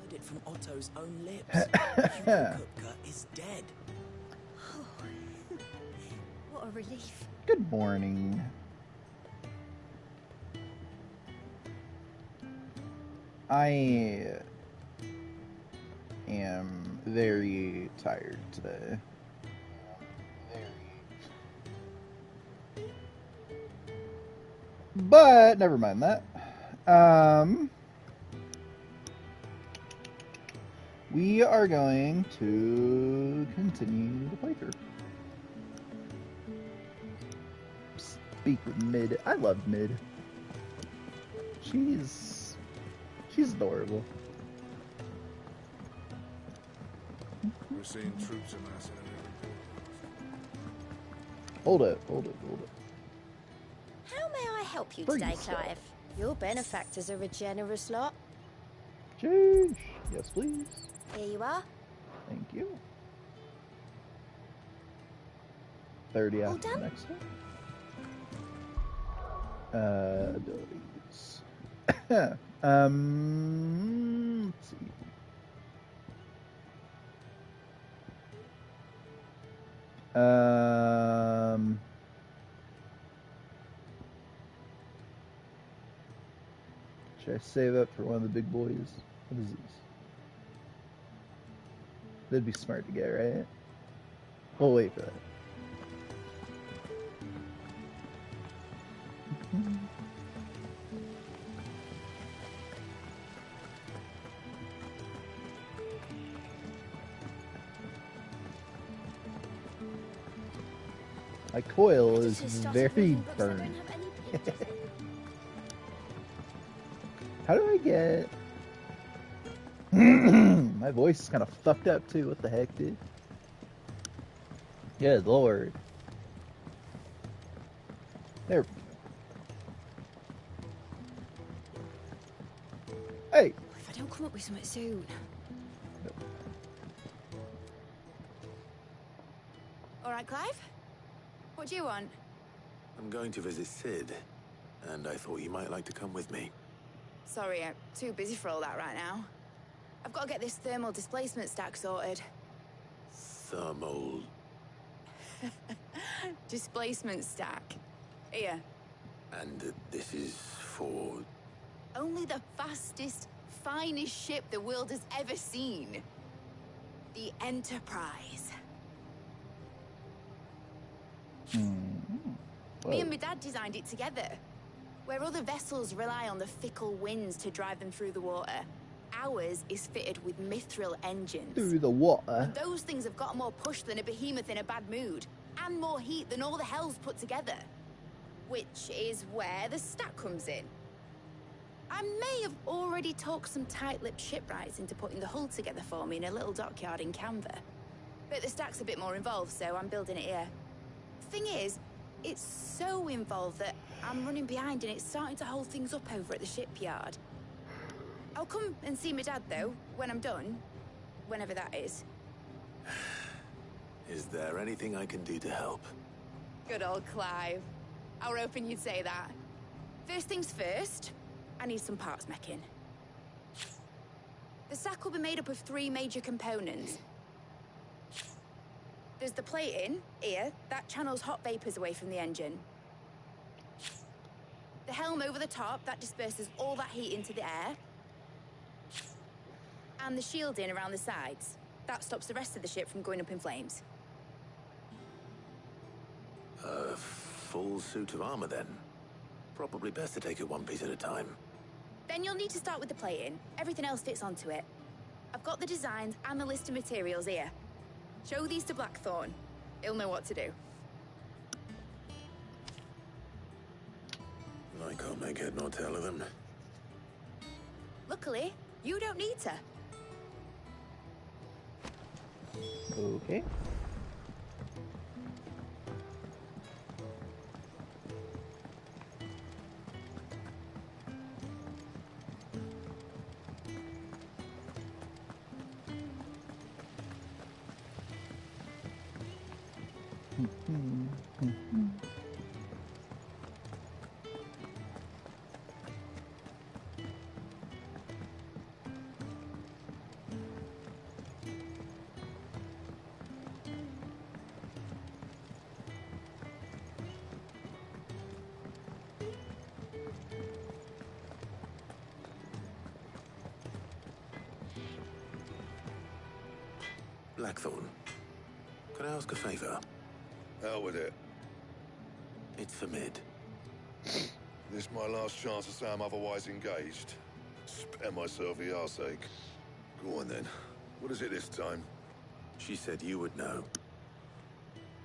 heard it from Otto's own lips. Hugo Kupka is dead. Oh, what a relief. Good morning. I am very tired today. But never mind that. We are going to continue the playthrough. Speak with Mid. I love Mid. She's adorable. We're seeing troops amassing in every port. Hold it. How may I help you Bring today, stuff. Clive? Your benefactors are a generous lot. Jeez. Yes, please. Here you are. Thank you. 30 All after the done? next one. Abilities. Let's see. Should I save up for one of the big boys? What is this? That'd be smart to get, right? We'll wait for that. My coil is very burned. How do I get... My voice is kind of fucked up too. What the heck, dude? Good lord. There. Hey! If I don't come up with something soon. All right, Clive? What do you want? I'm going to visit Sid, and I thought you might like to come with me. Sorry, I'm too busy for all that right now. I've got to get this thermal displacement stack sorted. Thermal... Displacement stack. Here. And this is for... Only the fastest, finest ship the world has ever seen. The Enterprise. Me and my dad designed it together. Where other vessels rely on the fickle winds to drive them through the water, ours is fitted with mithril engines. Through the water. And those things have got more push than a behemoth in a bad mood, and more heat than all the hells put together. Which is where the stack comes in. I may have already talked some tight-lipped shipwrights into putting the hull together for me in a little dockyard in Canva. But the stack's a bit more involved, so I'm building it here. Thing is, it's so involved that I'm running behind and it's starting to hold things up over at the shipyard. I'll come and see my dad, though, when I'm done. Whenever that is. Is there anything I can do to help? Good old Clive. I were hoping you'd say that. First things first, I need some parts making. The sack will be made up of 3 major components. There's the plating, here, that channels hot vapors away from the engine. The helm over the top, that disperses all that heat into the air. And the shielding around the sides. That stops the rest of the ship from going up in flames. A full suit of armor, then? Probably best to take it one piece at a time. Then you'll need to start with the plating. Everything else fits onto it. I've got the designs and the list of materials here. Show these to Blackthorn. He'll know what to do. I can't make head nor tail of them. Luckily, you don't need to. Okay. Blackthorn, can I ask a favor? Out with it. It's for Mid. This my last chance to say I'm otherwise engaged. Spare myself the arseache. Go on then. What is it this time? She said you would know.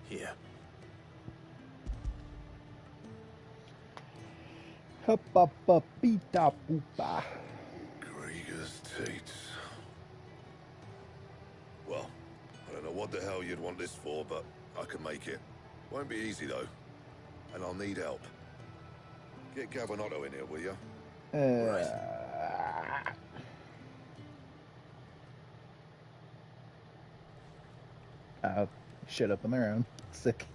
Here. Huppa poopa. Krieger's Tates. Well, I don't know what the hell you'd want this for, but I can make it. Won't be easy though. And I'll need help. Get Gavin-Otto in here, will you? Shut up on their own. Sick.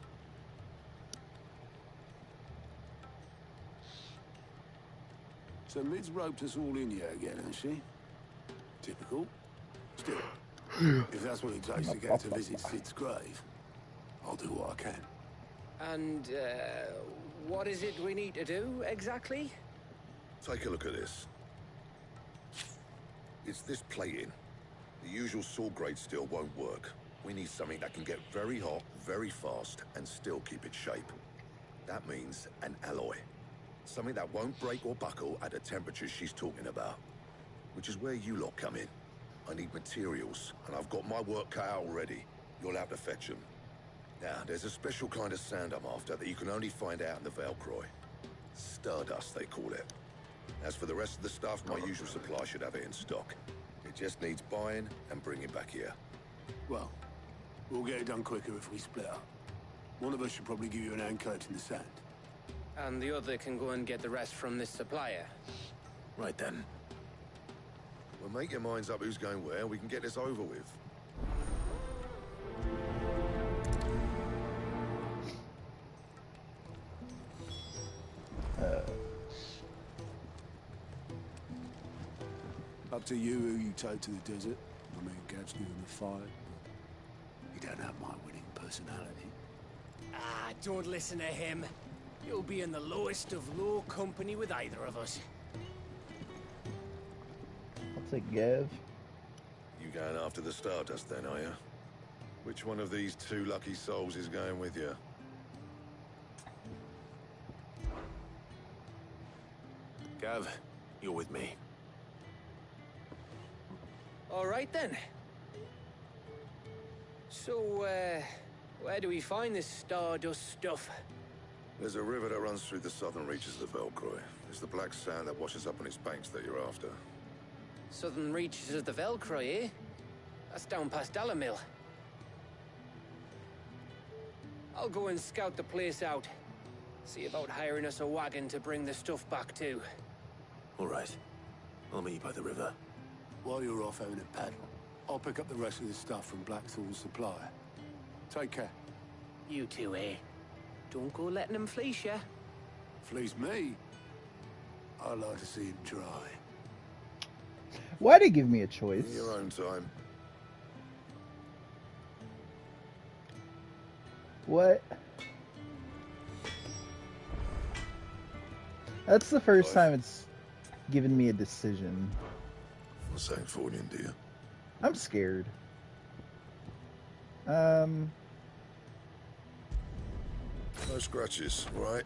So Mid's roped us all in here again, has she? Typical. Still, if that's what it takes to get to visit Sid's grave, I'll do what I can. And, what is it we need to do, exactly? Take a look at this. It's this plating. The usual saw grade steel won't work. We need something that can get very hot, very fast, and still keep its shape. That means an alloy. Something that won't break or buckle at the temperatures she's talking about. Which is where you lot come in. I need materials, and I've got my work cut out already. You'll have to fetch them. Now, there's a special kind of sand I'm after that you can only find out in the Velcroy. Stardust, they call it. As for the rest of the stuff, my usual supply should have it in stock. It just needs buying and bringing back here. Well, we'll get it done quicker if we split up. One of us should probably give you an hand coat in the sand. And the other can go and get the rest from this supplier. Right then. Well, make your minds up who's going where, and we can get this over with. Up to you who you take to the desert. I mean, Gav's doing the fight, but you don't have my winning personality. Ah, don't listen to him. You'll be in the lowest of low company with either of us. I'll take Gav. You going after the Stardust then, are you? Which one of these two lucky souls is going with you? Gav, you're with me. All right, then. So, where do we find this Stardust stuff? There's a river that runs through the southern reaches of the Velcroy. It's the black sand that washes up on its banks that you're after. Southern reaches of the Velcroy, eh? That's down past Alamil. I'll go and scout the place out. See about hiring us a wagon to bring the stuff back to. All right. I'll meet you by the river. While you're off having a paddle, I'll pick up the rest of the stuff from Blackthorn's supplier. Take care. You two, eh? Don't go letting them fleece ya. Fleece me? I like to see him try. Why'd he give me a choice? In your own time. What? That's the first time it's given me a decision. For St. Fornian, do you? I'm scared. No scratches, right?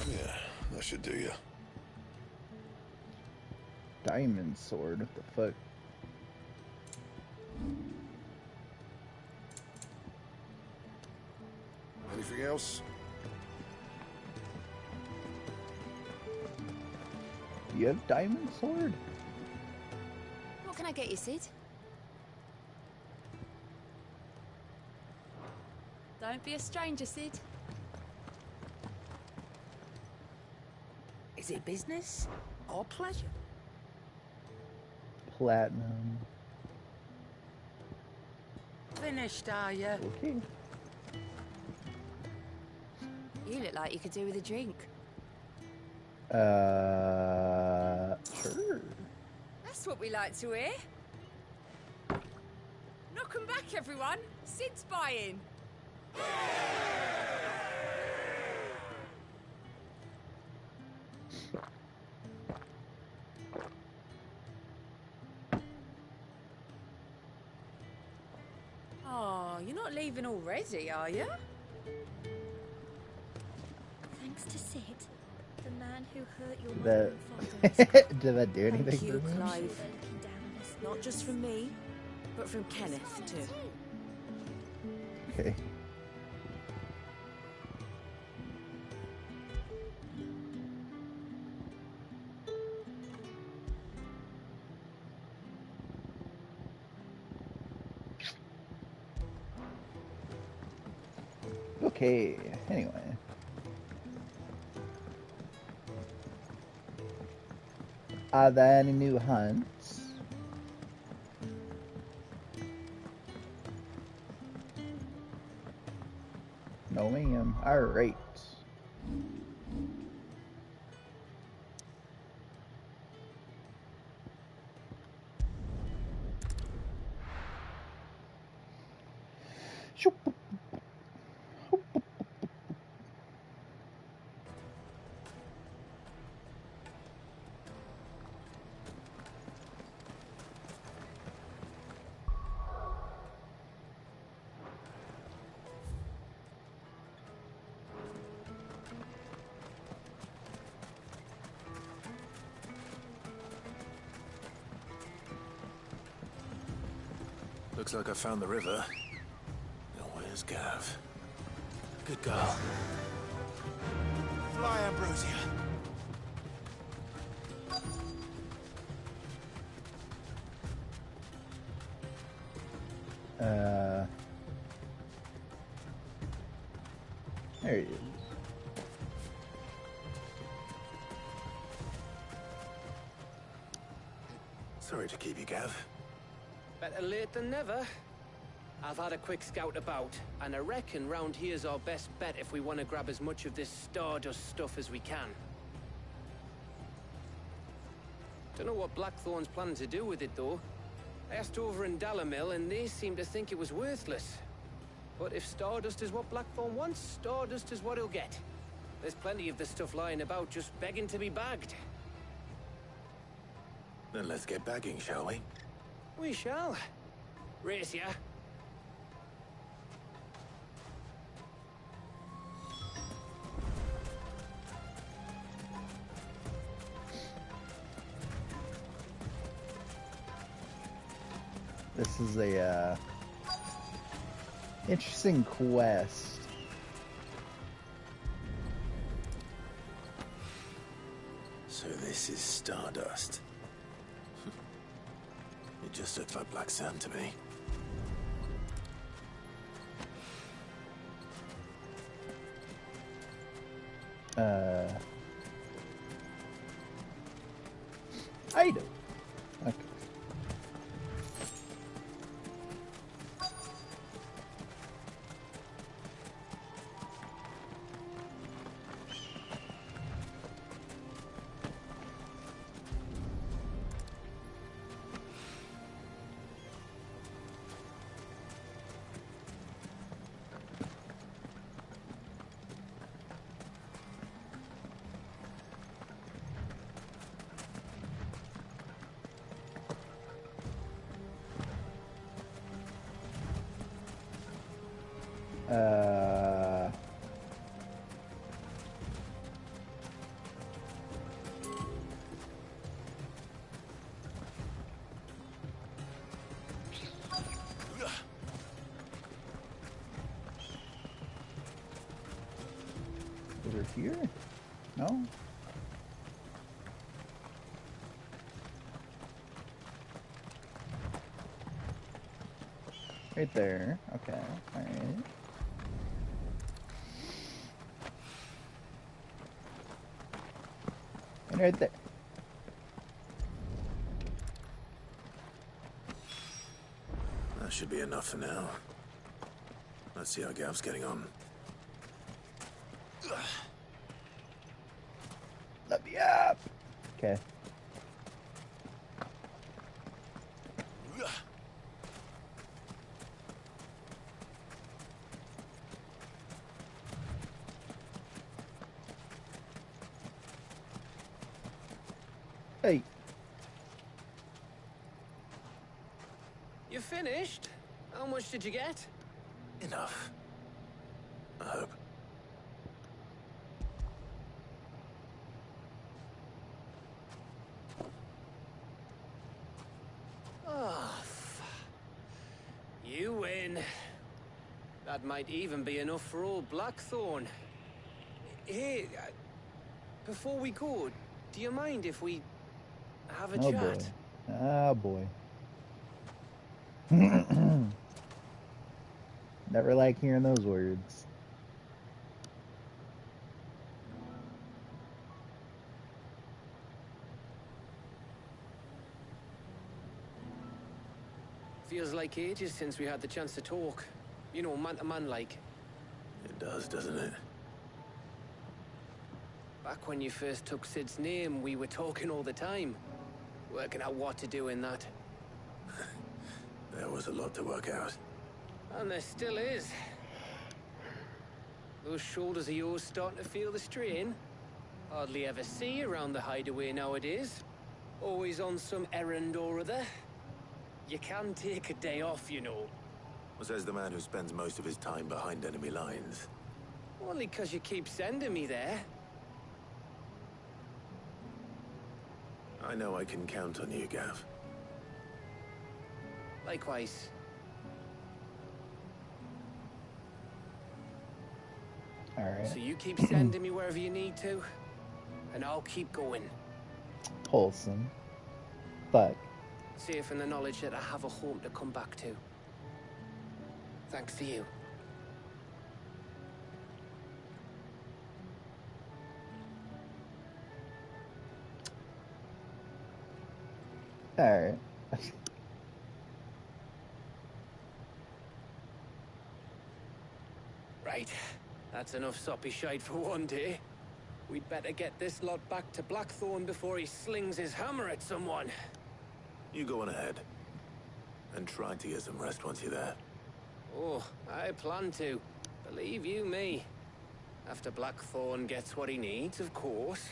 Yeah, that should do you. Diamond sword, what the fuck? Anything else? You have diamond sword? What can I get you, Sid? Don't be a stranger, Sid. Is it business or pleasure? Platinum. Finished, are you? Okay. You look like you could do with a drink. Sure. That's what we like to hear. Knock 'em back, everyone. Sid's buying. not leaving already, are you? Thanks to Sid, the man who hurt your That mother and father. did that do anything Thank you, for me? Clive. Looking down on us. Not just from me, but from Kenneth, too. Okay. Okay, anyway. Are there any new hunts? No ma'am. Alright. Shoop. Looks like I found the river. Now where's Gav? Good girl. Fly, Ambrosia. There he is. Sorry to keep you, Gav. Better late than never. I've had a quick scout about, and I reckon round here's our best bet if we want to grab as much of this Stardust stuff as we can. Don't know what Blackthorn's planning to do with it, though. I asked over in Dalamil, and they seem to think it was worthless. But if Stardust is what Blackthorn wants, Stardust is what he'll get. There's plenty of the stuff lying about, just begging to be bagged. Then let's get bagging, shall we? We shall. Race ya. This is a interesting quest. So this is Stardust. It just looks like black sand to me. Item. Okay. Over here? No? Right there. Okay. Alright. And right there. That should be enough for now. Let's see how Gav's getting on. Let me up. Okay. Hey. You finished? How much did you get? Enough. I hope. Oh, you win. That might even be enough for old Blackthorn. Hey, before we go, do you mind if we have a chat? Boy. Oh boy. Never like hearing those words. Feels like ages since we had the chance to talk. You know, man to man like. It does, doesn't it? Back when you first took Sid's name, we were talking all the time. Working out what to do in that. There was a lot to work out. And there still is. Those shoulders of yours starting to feel the strain. Hardly ever see you around the hideaway nowadays. Always on some errand or other. You can take a day off, you know. Says the man who spends most of his time behind enemy lines. Only 'cause you keep sending me there. I know I can count on you, Gav. Likewise. Alright. So you keep sending me wherever you need to, and I'll keep going. Wholesome. But Safe in the knowledge that I have a home to come back to. Thanks to you. alright. Right. That's enough soppy shite for one day. We'd better get this lot back to Blackthorn before he slings his hammer at someone. You go on ahead. And try to get some rest once you're there. Oh, I plan to. Believe you me. After Blackthorn gets what he needs, of course.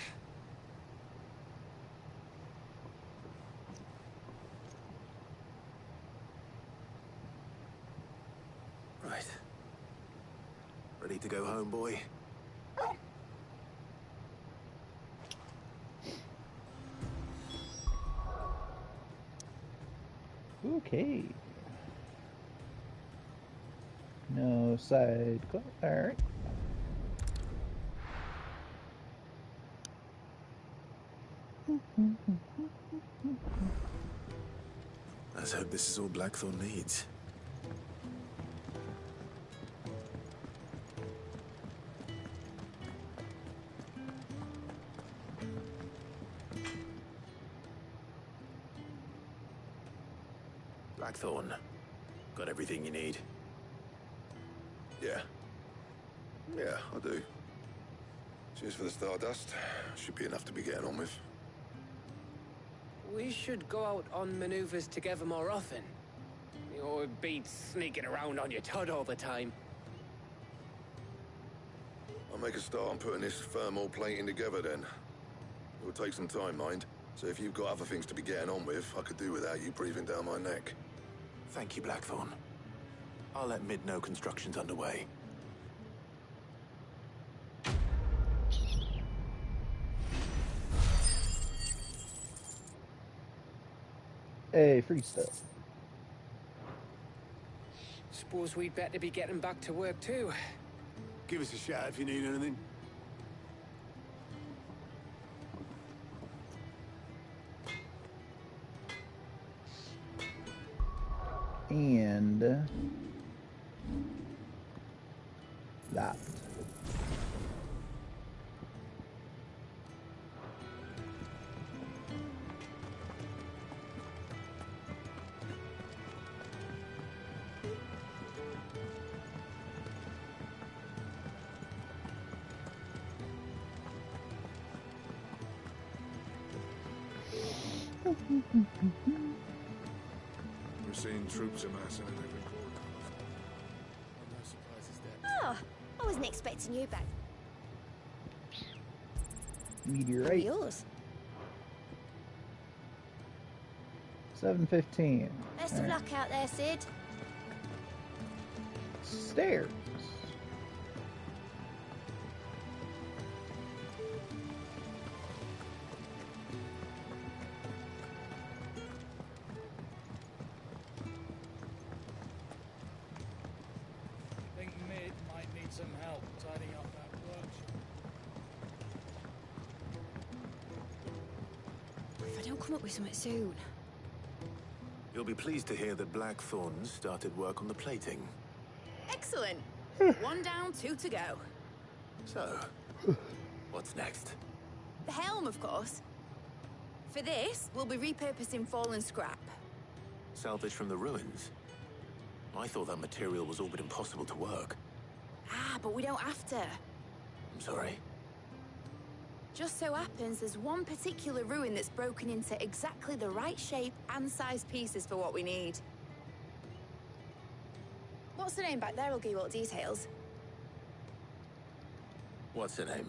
Right. Ready to go home, boy? Okay. No side quest. Alright. Let's hope this is all Blackthorn needs. Blackthorn, got everything you need? Yeah. Yeah, I do. Cheers for the Stardust. Should be enough to be getting on with. We should go out on maneuvers together more often. You know, it beats sneaking around on your Todd all the time. I'll make a start on putting this thermal plating together then. It'll take some time, mind. So if you've got other things to be getting on with, I could do without you breathing down my neck. Thank you, Blackthorn. I'll let Mid know construction's underway. Hey, free stuff. Suppose we'd better be getting back to work too. Give us a shout if you need anything. And that. We're seeing troops amassing in every corner. No surprises there. Oh, I wasn't expecting you back. Meteorite. Yours. 715. Best of luck out there, Sid. stairs. I think Mid might need some help tidying up that workshop. If I don't come up with something soon. You'll be pleased to hear that Blackthorn started work on the plating. Excellent. One down, two to go. So, what's next? The helm, of course. For this, we'll be repurposing fallen scrap. Salvage from the ruins? I thought that material was all but impossible to work. Ah, but we don't have to. I'm sorry. Just so happens there's one particular ruin that's broken into exactly the right shape and size pieces for what we need. What's the name back there? I'll give you all the details. What's her name?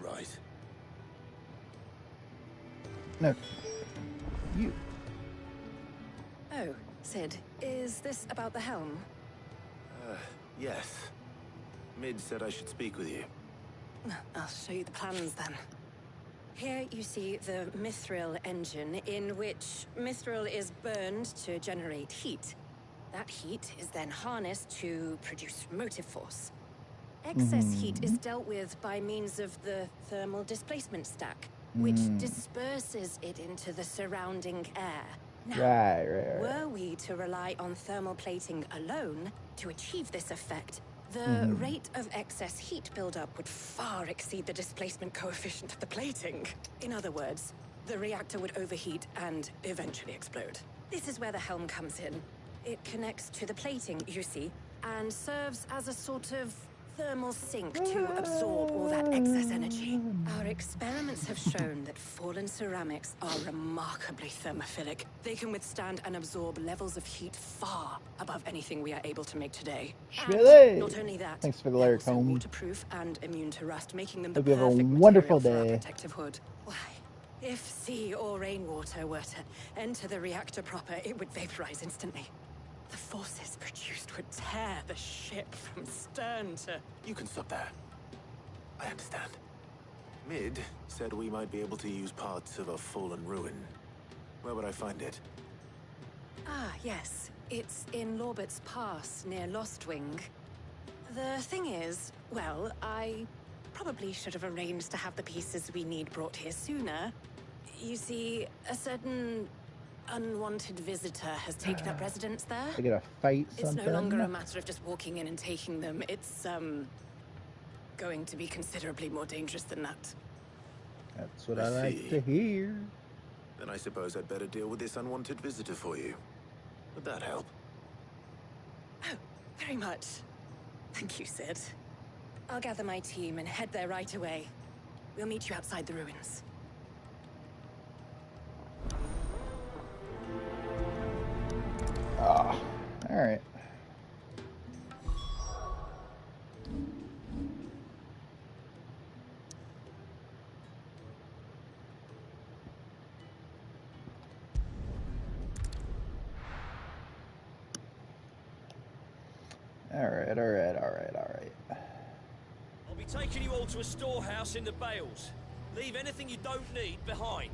Right. No. You. Oh, Sid, is this about the helm? Yes. Mid said I should speak with you. I'll show you the plans then. Here you see the mithril engine, in which mithril is burned to generate heat. That heat is then harnessed to produce motive force. Excess heat is dealt with by means of the thermal displacement stack, which disperses it into the surrounding air. Now, Right. were we to rely on thermal plating alone to achieve this effect, the rate of excess heat buildup would far exceed the displacement coefficient of the plating. In other words, the reactor would overheat and eventually explode. This is where the helm comes in. It connects to the plating, you see, and serves as a sort of thermal sink to absorb all that excess energy. Our experiments have shown that fallen ceramics are remarkably thermophilic. They can withstand and absorb levels of heat far above anything we are able to make today. Shilly. And not only that, Thanks for the they're lyric, also homie. waterproof and immune to rust, making them the Hope you have a perfect wonderful material for our day. protective hood. Why, if sea or rainwater were to enter the reactor proper, it would vaporize instantly. The forces produced would tear the ship from stern to... You can stop there. I understand. Mid said we might be able to use parts of a fallen ruin. Where would I find it? Ah, yes. It's in Lorbert's Pass, near Lostwing. The thing is, well, I probably should have arranged to have the pieces we need brought here sooner. You see, a certain unwanted visitor has taken up residence there. They gotta fight It's something. no longer a matter of just walking in and taking them. It's, going to be considerably more dangerous than that. That's what I I like see. to hear. Then I suppose I'd better deal with this unwanted visitor for you. Would that help? Oh, very much. Thank you, Sid. I'll gather my team and head there right away. We'll meet you outside the ruins. Ah, all right. All right. I'll be taking you all to a storehouse in the Bales. Leave anything you don't need behind.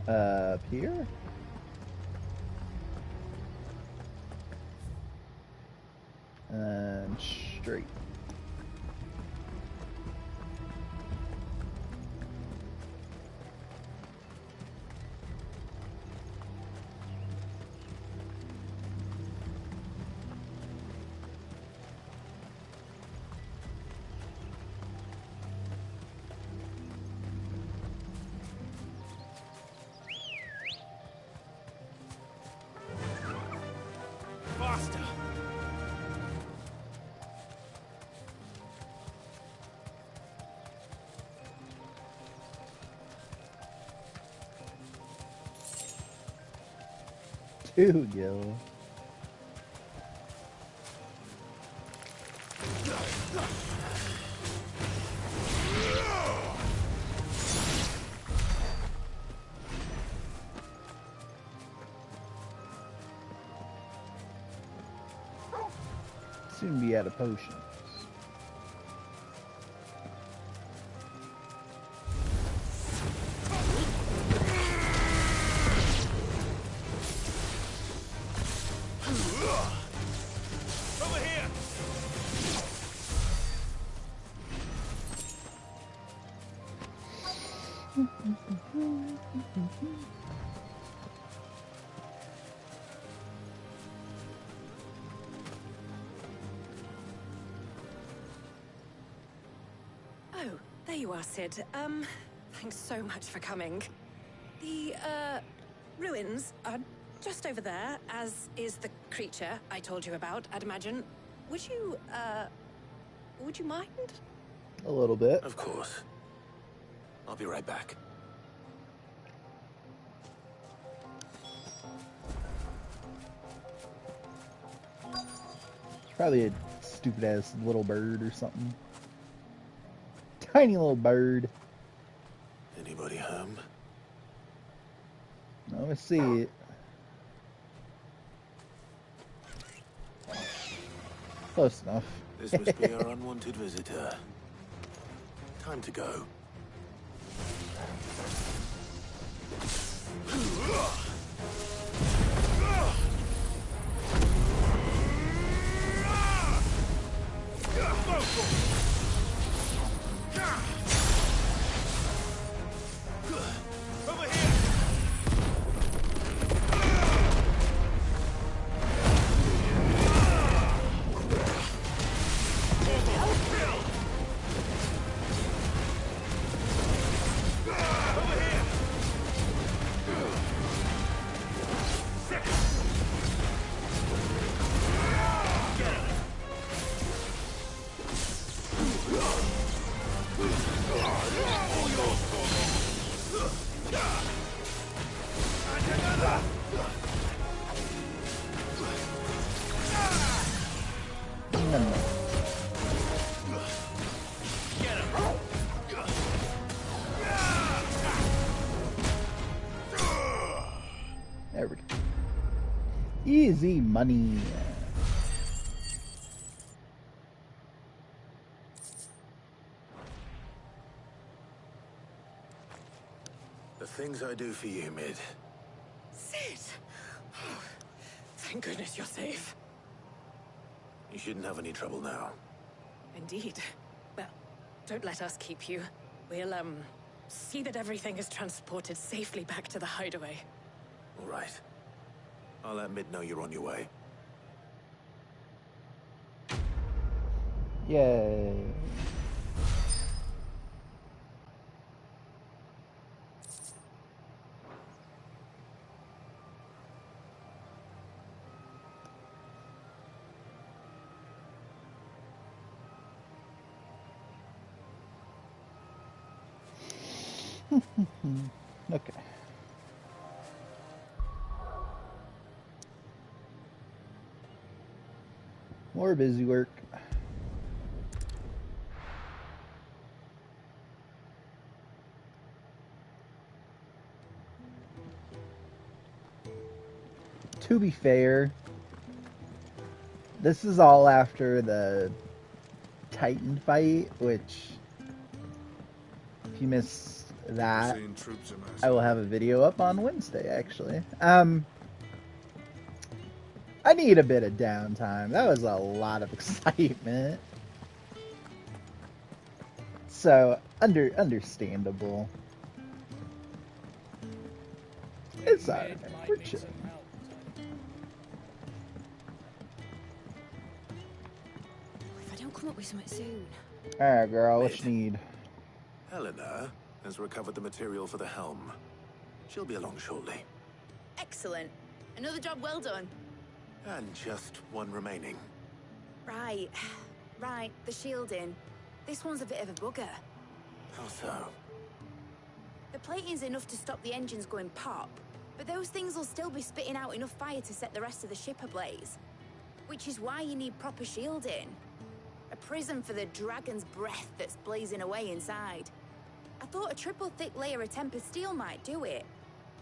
Up here? And straight. Two gil. Soon be out of potions. Over here! Oh, there you are, Sid. Thanks so much for coming. The, ruins are just over there, as is the creature I told you about, I'd imagine. Would you mind? A little bit. Of course. I'll be right back. It's probably a stupid ass little bird or something. Tiny little bird. Anybody home? Let me see it. Close enough. This must be our unwanted visitor. Time to go. Over here! There we go. Easy money. The things I do for you, Mid. Sid! Oh, thank goodness you're safe. You shouldn't have any trouble now. Indeed. Well, don't let us keep you. We'll, see that everything is transported safely back to the hideaway. All right. I'll let Mid know you're on your way. Yay. Okay. More busy work. To be fair, this is all after the Titan fight, which, if you missed that, I will have a video up on Wednesday, actually. I need a bit of downtime. That was a lot of excitement. So, understandable. It's alright. We're chill. If I don't come up with something soon. Alright, girl, what you need? Helena has recovered the material for the helm. She'll be along shortly. Excellent. Another job well done. And just one remaining. Right. Right, the shielding. This one's a bit of a bugger. How so? The plating's enough to stop the engines going pop, But those things will still be spitting out enough fire to set the rest of the ship ablaze. Which is why you need proper shielding. A prison for the dragon's breath that's blazing away inside. I thought a triple thick layer of tempered steel might do it.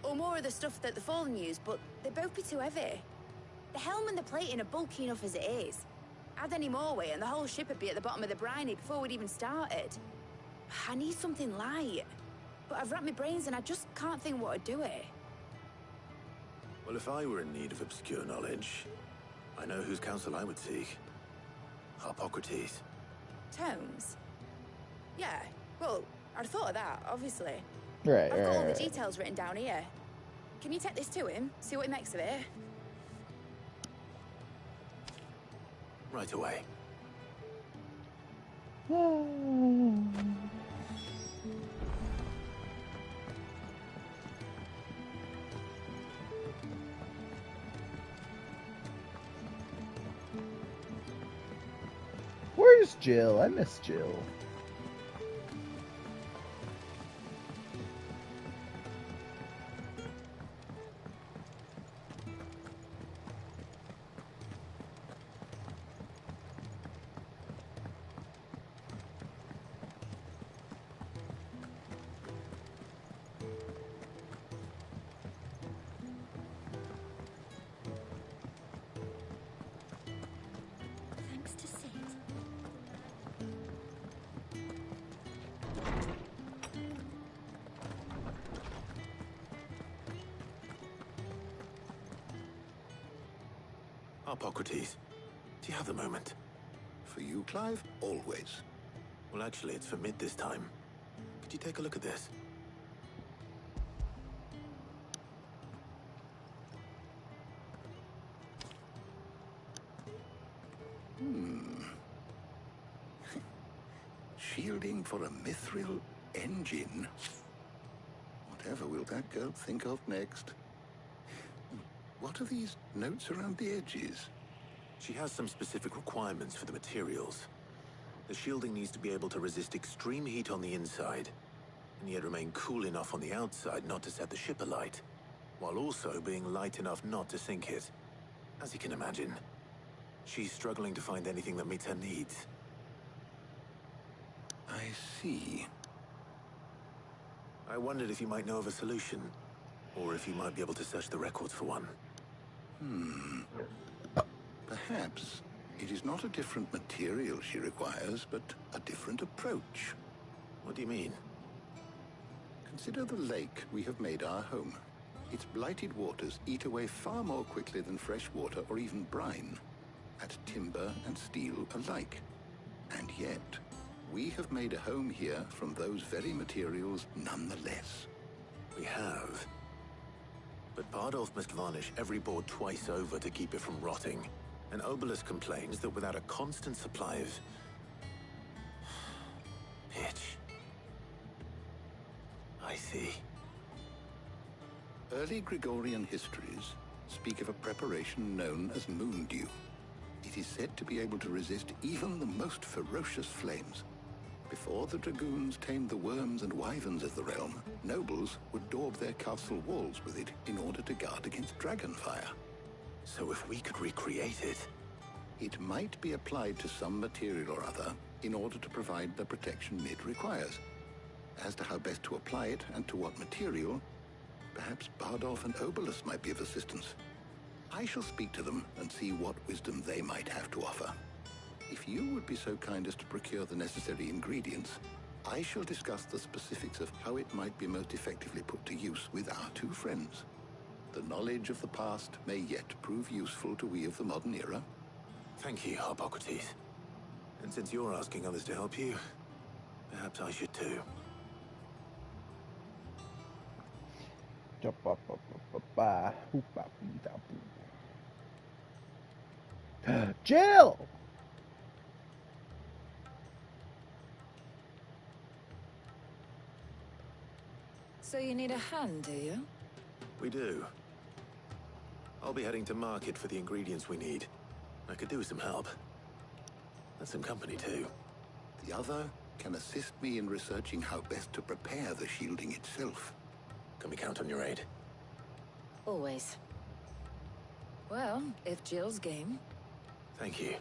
Or more of the stuff that the Fallen use, but they'd both be too heavy. The helm and the plating are bulky enough as it is. Add any more weight and the whole ship would be at the bottom of the briny before we'd even started. I need something light. But I've racked my brains and I just can't think what would do it. Well, if I were in need of obscure knowledge, I know whose counsel I would seek. Hippocrates. Tomes? Yeah, well, I'd thought of that, obviously. Right, I've got all the details written down here. Can you take this to him? See what he makes of it? Right away. Where's Jill? I miss Jill. Thanks to Sid. Hippocrates, do you have the moment? For you, Clive? Always. Well, actually, it's for Mid this time. Could you take a look at this? Shielding for a mithril engine? Whatever will that girl think of next? What are these notes around the edges? She has some specific requirements for the materials. The shielding needs to be able to resist extreme heat on the inside, and yet remain cool enough on the outside not to set the ship alight, while also being light enough not to sink it. As you can imagine, she's struggling to find anything that meets her needs. I see. I wondered if you might know of a solution, or if you might be able to search the records for one. Perhaps it is not a different material she requires, but a different approach. What do you mean? Consider the lake we have made our home. Its blighted waters eat away far more quickly than fresh water or even brine, at timber and steel alike. And yet, we have made a home here from those very materials nonetheless. We have. But Bardolph must varnish every board twice over to keep it from rotting. And Obelisk complains that without a constant supply of pitch. I see. Early Gregorian histories speak of a preparation known as moondew. It is said to be able to resist even the most ferocious flames. Before the dragoons tamed the worms and wyverns of the realm, nobles would daub their castle walls with it in order to guard against dragonfire. So if we could recreate it... It might be applied to some material or other in order to provide the protection Mid requires. As to how best to apply it and to what material, perhaps Bardolph and Obelisk might be of assistance. I shall speak to them and see what wisdom they might have to offer. If you would be so kind as to procure the necessary ingredients, I shall discuss the specifics of how it might be most effectively put to use with our two friends. The knowledge of the past may yet prove useful to we of the modern era. Thank you, Hippocrates. And since you're asking others to help you, perhaps I should too. Jill! So you need a hand, do you? We do. I'll be heading to market for the ingredients we need. I could do with some help. And some company, too. The other can assist me in researching how best to prepare the shielding itself. Can we count on your aid? Always. Well, if Jill's game. Thank you.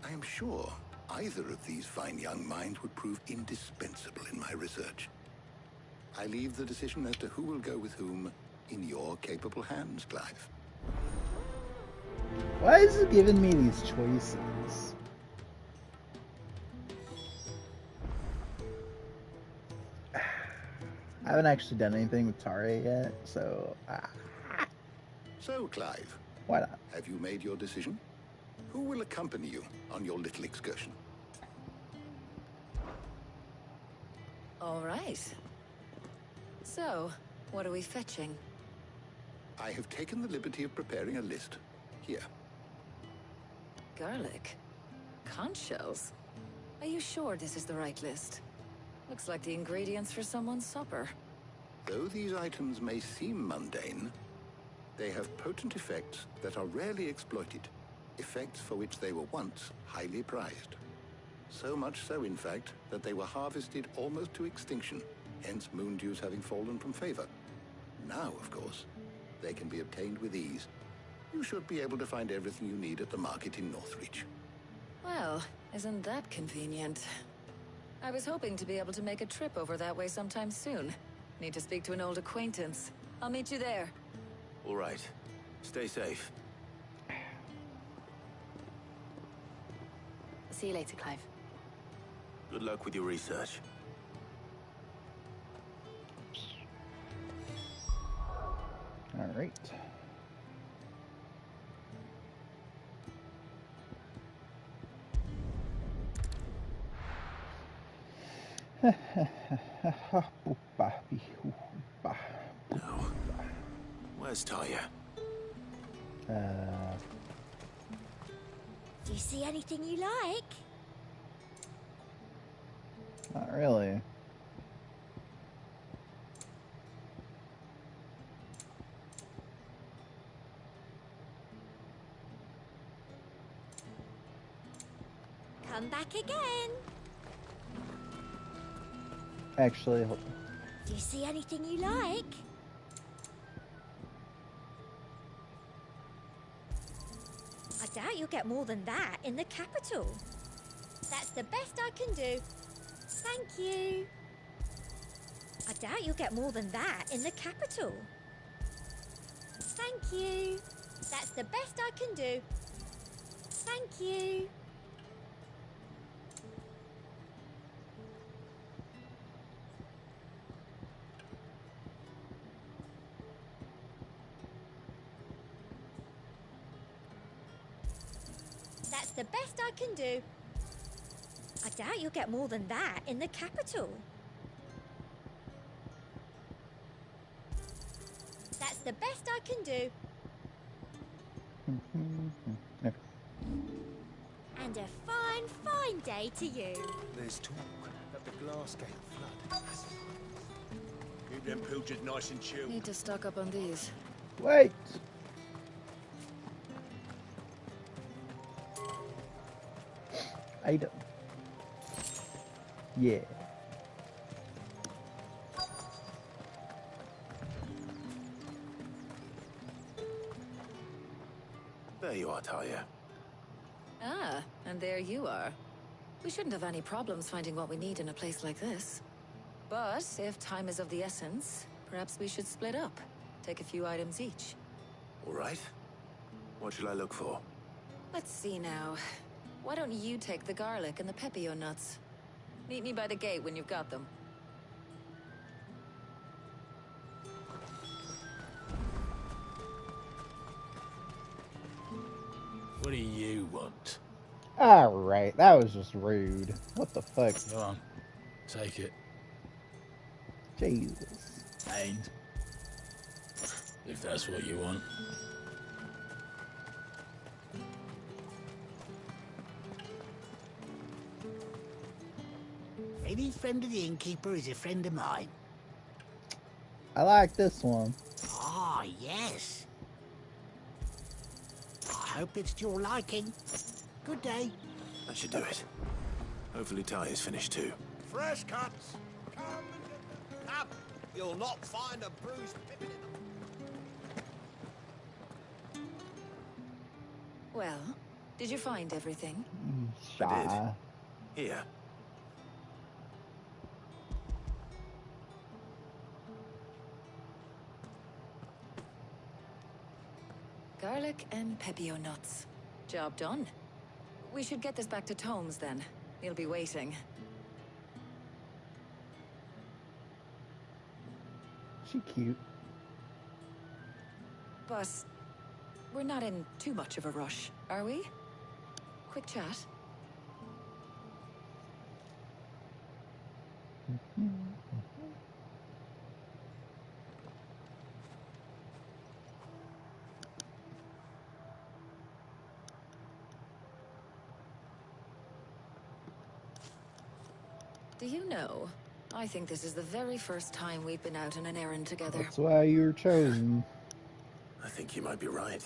I am sure either of these fine young minds would prove indispensable in my research. I leave the decision as to who will go with whom in your capable hands, Clive. Why is it giving me these choices? I haven't actually done anything with Tare yet, so... So, Clive. Why not? Have you made your decision? Who will accompany you on your little excursion? All right. So, what are we fetching? I have taken the liberty of preparing a list. Here. Garlic? Conch shells? Are you sure this is the right list? Looks like the ingredients for someone's supper. Though these items may seem mundane, they have potent effects that are rarely exploited. Effects for which they were once highly prized. So much so, in fact, that they were harvested almost to extinction, hence moon dews having fallen from favor. Now, of course, they can be obtained with ease. You should be able to find everything you need at the market in Northreach. Well, isn't that convenient? I was hoping to be able to make a trip over that way sometime soon. Need to speak to an old acquaintance. I'll meet you there. All right. Stay safe. See you later, Clive. Good luck with your research. All right. No. Where's Talia? Do you see anything you like? Not really. Come back again. Actually, hold on. Do you see anything you like? I doubt you'll get more than that in the capital. That's the best I can do. Thank you. I doubt you'll get more than that in the capital. Thank you. That's the best I can do. Thank you. That's the best I can do. I doubt you'll get more than that in the capital. That's the best I can do. Okay. And a fine, fine day to you. There's talk that the glass gate flood. Keep them pilchers nice and chill. Need to stock up on these. Wait. Item. Yeah. There you are, Talia. Ah, and there you are. We shouldn't have any problems finding what we need in a place like this. But if time is of the essence, perhaps we should split up. Take a few items each. All right. What should I look for? Let's see now. Why don't you take the garlic and the pepio nuts? Meet me by the gate when you've got them. What do you want? Alright, that was just rude. What the fuck? Go on. Take it. Jesus. And if that's what you want. Any friend of the innkeeper is a friend of mine. I like this one. Ah, yes. I hope it's to your liking. Good day. That should do it. Hopefully Talia's finished too. Fresh cuts. Come. You'll not find a bruised pippin in them. Well, did you find everything? I did. Here. Garlic and pepio nuts. Job done. We should get this back to Tomes then. He'll be waiting. She cute. But we're not in too much of a rush, are we? Quick chat. Do you know, I think this is the very first time we've been out on an errand together. That's why you were chosen. I think you might be right.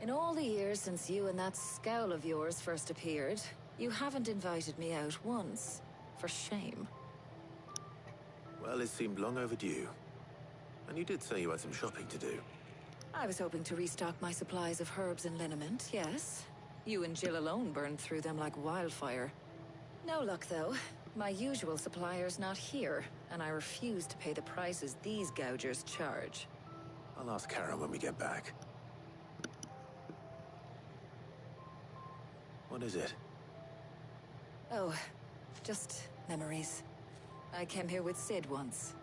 In all the years since you and that scowl of yours first appeared, you haven't invited me out once. For shame. Well, it seemed long overdue. And you did say you had some shopping to do. I was hoping to restock my supplies of herbs and liniment, yes. You and Jill alone burned through them like wildfire. No luck, though. My usual supplier's not here, and I refuse to pay the prices these gougers charge. I'll ask Karen when we get back. What is it? Oh, just memories. I came here with Sid once,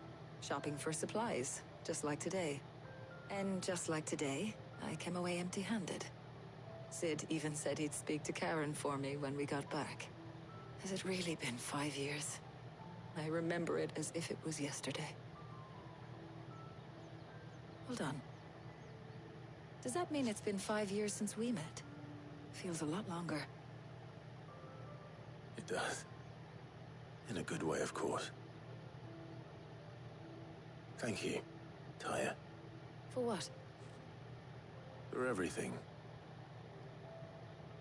shopping for supplies, just like today. And just like today, I came away empty-handed. Sid even said he'd speak to Karen for me when we got back. Has it really been 5 years? I remember it as if it was yesterday. Hold on. Does that mean it's been 5 years since we met? Feels a lot longer. It does. In a good way, of course. Thank you, Taya. For what? For everything.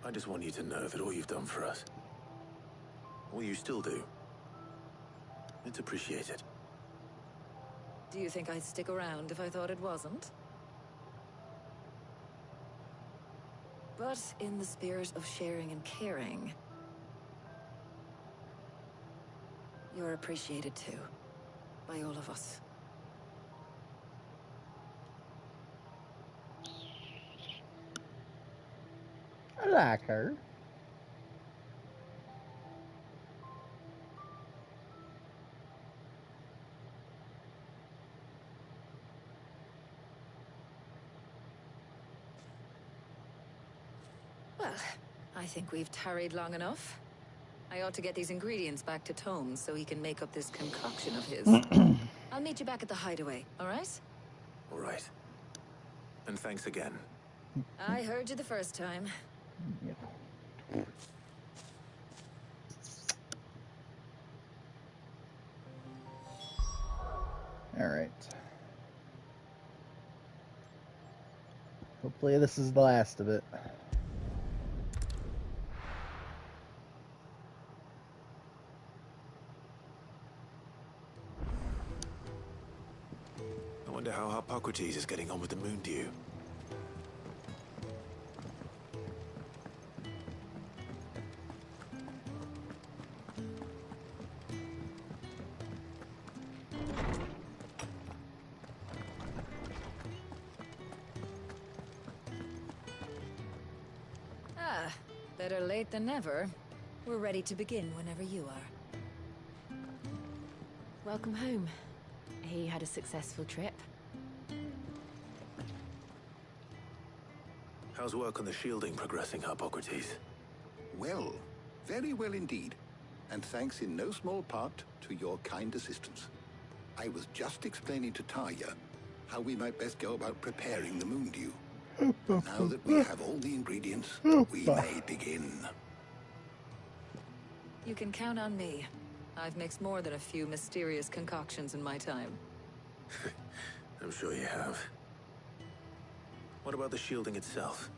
I just want you to know that all you've done for us, all you still do, it's appreciated. Do you think I'd stick around if I thought it wasn't? But in the spirit of sharing and caring, you're appreciated too, by all of us. I like her. Well, I think we've tarried long enough. I ought to get these ingredients back to Tomes so he can make up this concoction of his. I'll meet you back at the hideaway, all right? All right. And thanks again. I heard you the first time. Yep. All right. Hopefully this is the last of it. I wonder how Hippocrates is getting on with the moon dew. Ah, better late than never. We're ready to begin whenever you are. Welcome home. He had a successful trip. How's work on the shielding progressing, Hippocrates? Well, very well indeed. And thanks in no small part to your kind assistance. I was just explaining to Taya how we might best go about preparing the moon dew. Now that we have all the ingredients, we may begin. You can count on me. I've mixed more than a few mysterious concoctions in my time. I'm sure you have. What about the shielding itself?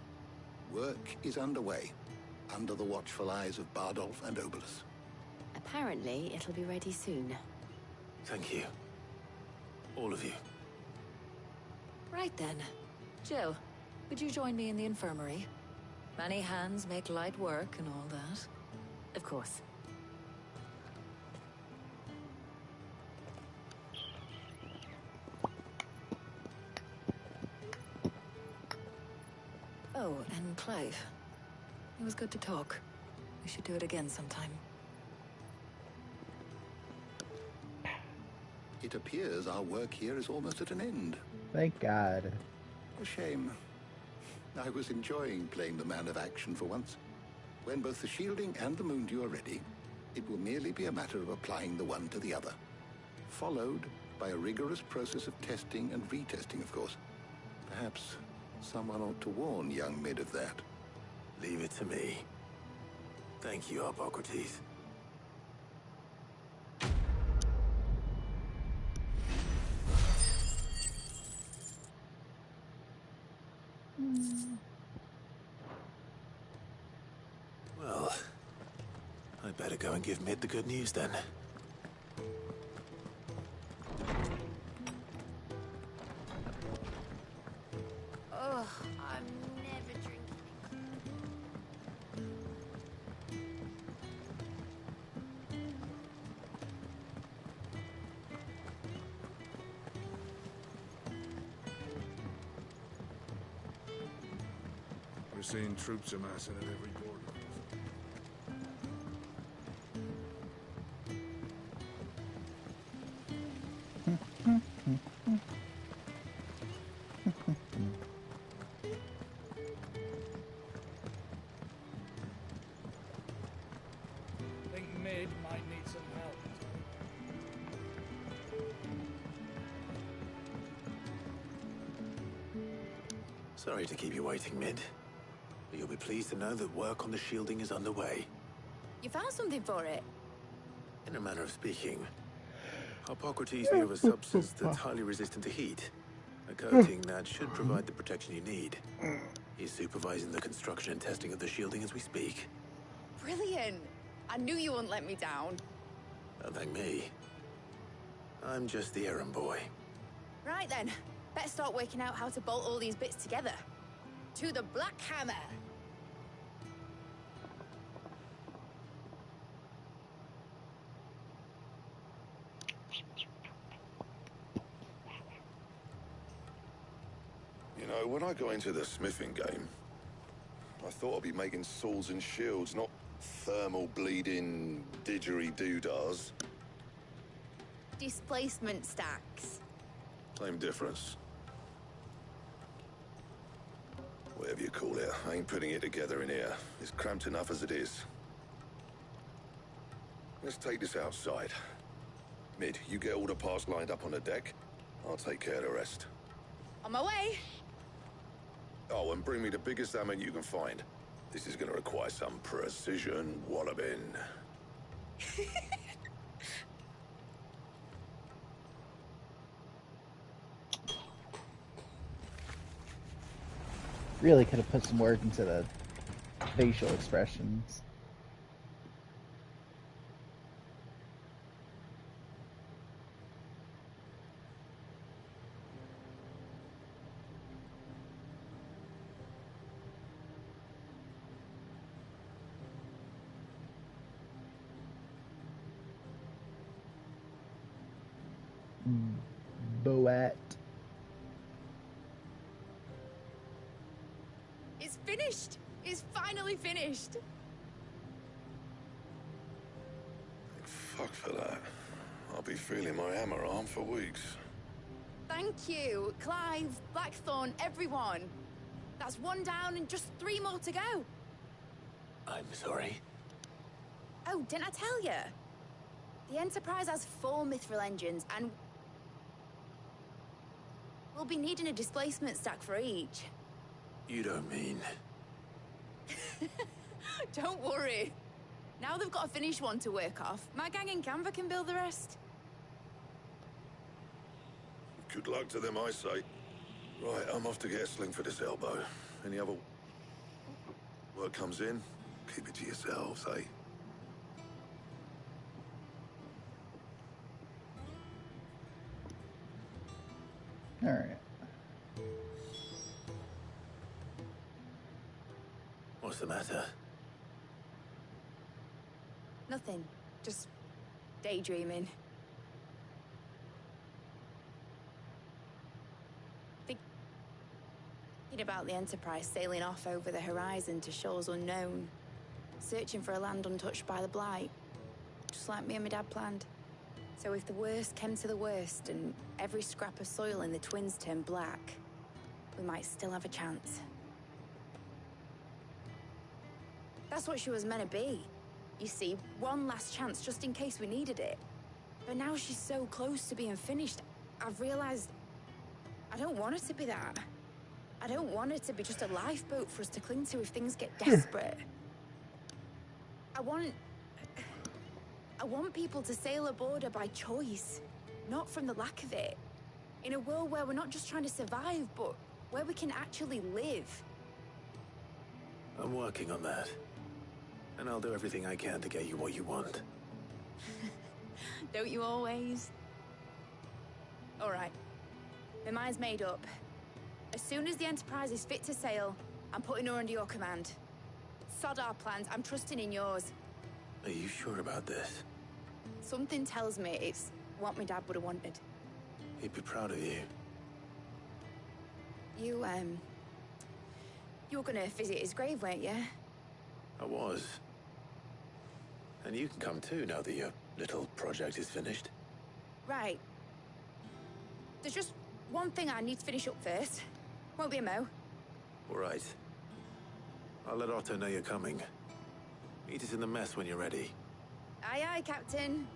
Work is underway, under the watchful eyes of Bardolph and Obolus. Apparently, it'll be ready soon. Thank you. All of you. Right then. Jill, would you join me in the infirmary? Many hands make light work and all that. Of course. Oh, and Clive. It was good to talk. We should do it again sometime. It appears our work here is almost at an end. Thank God. A shame. I was enjoying playing the man of action for once. When both the shielding and the moondew are ready, it will merely be a matter of applying the one to the other. Followed by a rigorous process of testing and retesting, of course. Perhaps someone ought to warn young Mid of that. Leave it to me. Thank you, Hippocrates. Well, I better go and give Mid the good news then. Ugh, I'm never drinking. We're seeing troops amassing at every border. I think Mid might need some help. Sorry to keep you waiting, Mid. But you'll be pleased to know that work on the shielding is underway. You found something for it? In a manner of speaking, Hippocrates knew of a substance that's highly resistant to heat. A coating that should provide the protection you need. He's supervising the construction and testing of the shielding as we speak. Brilliant! I knew you wouldn't let me down. Don't thank me. I'm just the errand boy. Right then, better start working out how to bolt all these bits together. To the Black Hammer! You know, when I got into the smithing game, I thought I'd be making swords and shields, not thermal bleeding didgeridoo-dahs. Displacement stacks. Same difference. Whatever you call it, I ain't putting it together in here. It's cramped enough as it is. Let's take this outside. Mid, you get all the parts lined up on the deck. I'll take care of the rest. On my way! Oh, and bring me the biggest hammer you can find. This is gonna require some precision walloping. Really could have put some work into the facial expressions. Boat. It's finished! It's finally finished! Fuck for that. I'll be feeling my hammer arm for weeks. Thank you, Clive, Blackthorn, everyone. That's one down and just 3 more to go. I'm sorry. Oh, didn't I tell you? The Enterprise has 4 mithril engines, and we'll be needing a displacement stack for each. You don't mean... Don't worry. Now they've got a finished one to work off. My gang in Canva can build the rest. Good luck to them, I say. Right, I'm off to get a sling for this elbow. Any other work comes in, keep it to yourselves, eh? All right. What's the matter? Nothing. Just daydreaming. Thinking about the Enterprise sailing off over the horizon to shores unknown, searching for a land untouched by the Blight, just like me and my dad planned. So if the worst came to the worst and every scrap of soil in the Twins turned black, we might still have a chance. That's what she was meant to be. You see, one last chance just in case we needed it. But now she's so close to being finished, I've realized I don't want her to be that. I don't want her to be just a lifeboat for us to cling to if things get desperate. I want people to sail aboard her by choice, not from the lack of it. In a world where we're not just trying to survive, but where we can actually live. I'm working on that. And I'll do everything I can to get you what you want. Don't you always? All right. My mind's made up. As soon as the Enterprise is fit to sail, I'm putting her under your command. Sod our plans, I'm trusting in yours. Are you sure about this? Something tells me it's what my dad would have wanted. He'd be proud of you. You were gonna visit his grave, weren't you? I was. And you can come too now that your little project is finished. Right. There's just one thing I need to finish up first. Won't be a mo. All right. I'll let Otto know you're coming. Meet us in the mess when you're ready. Aye, aye, Captain.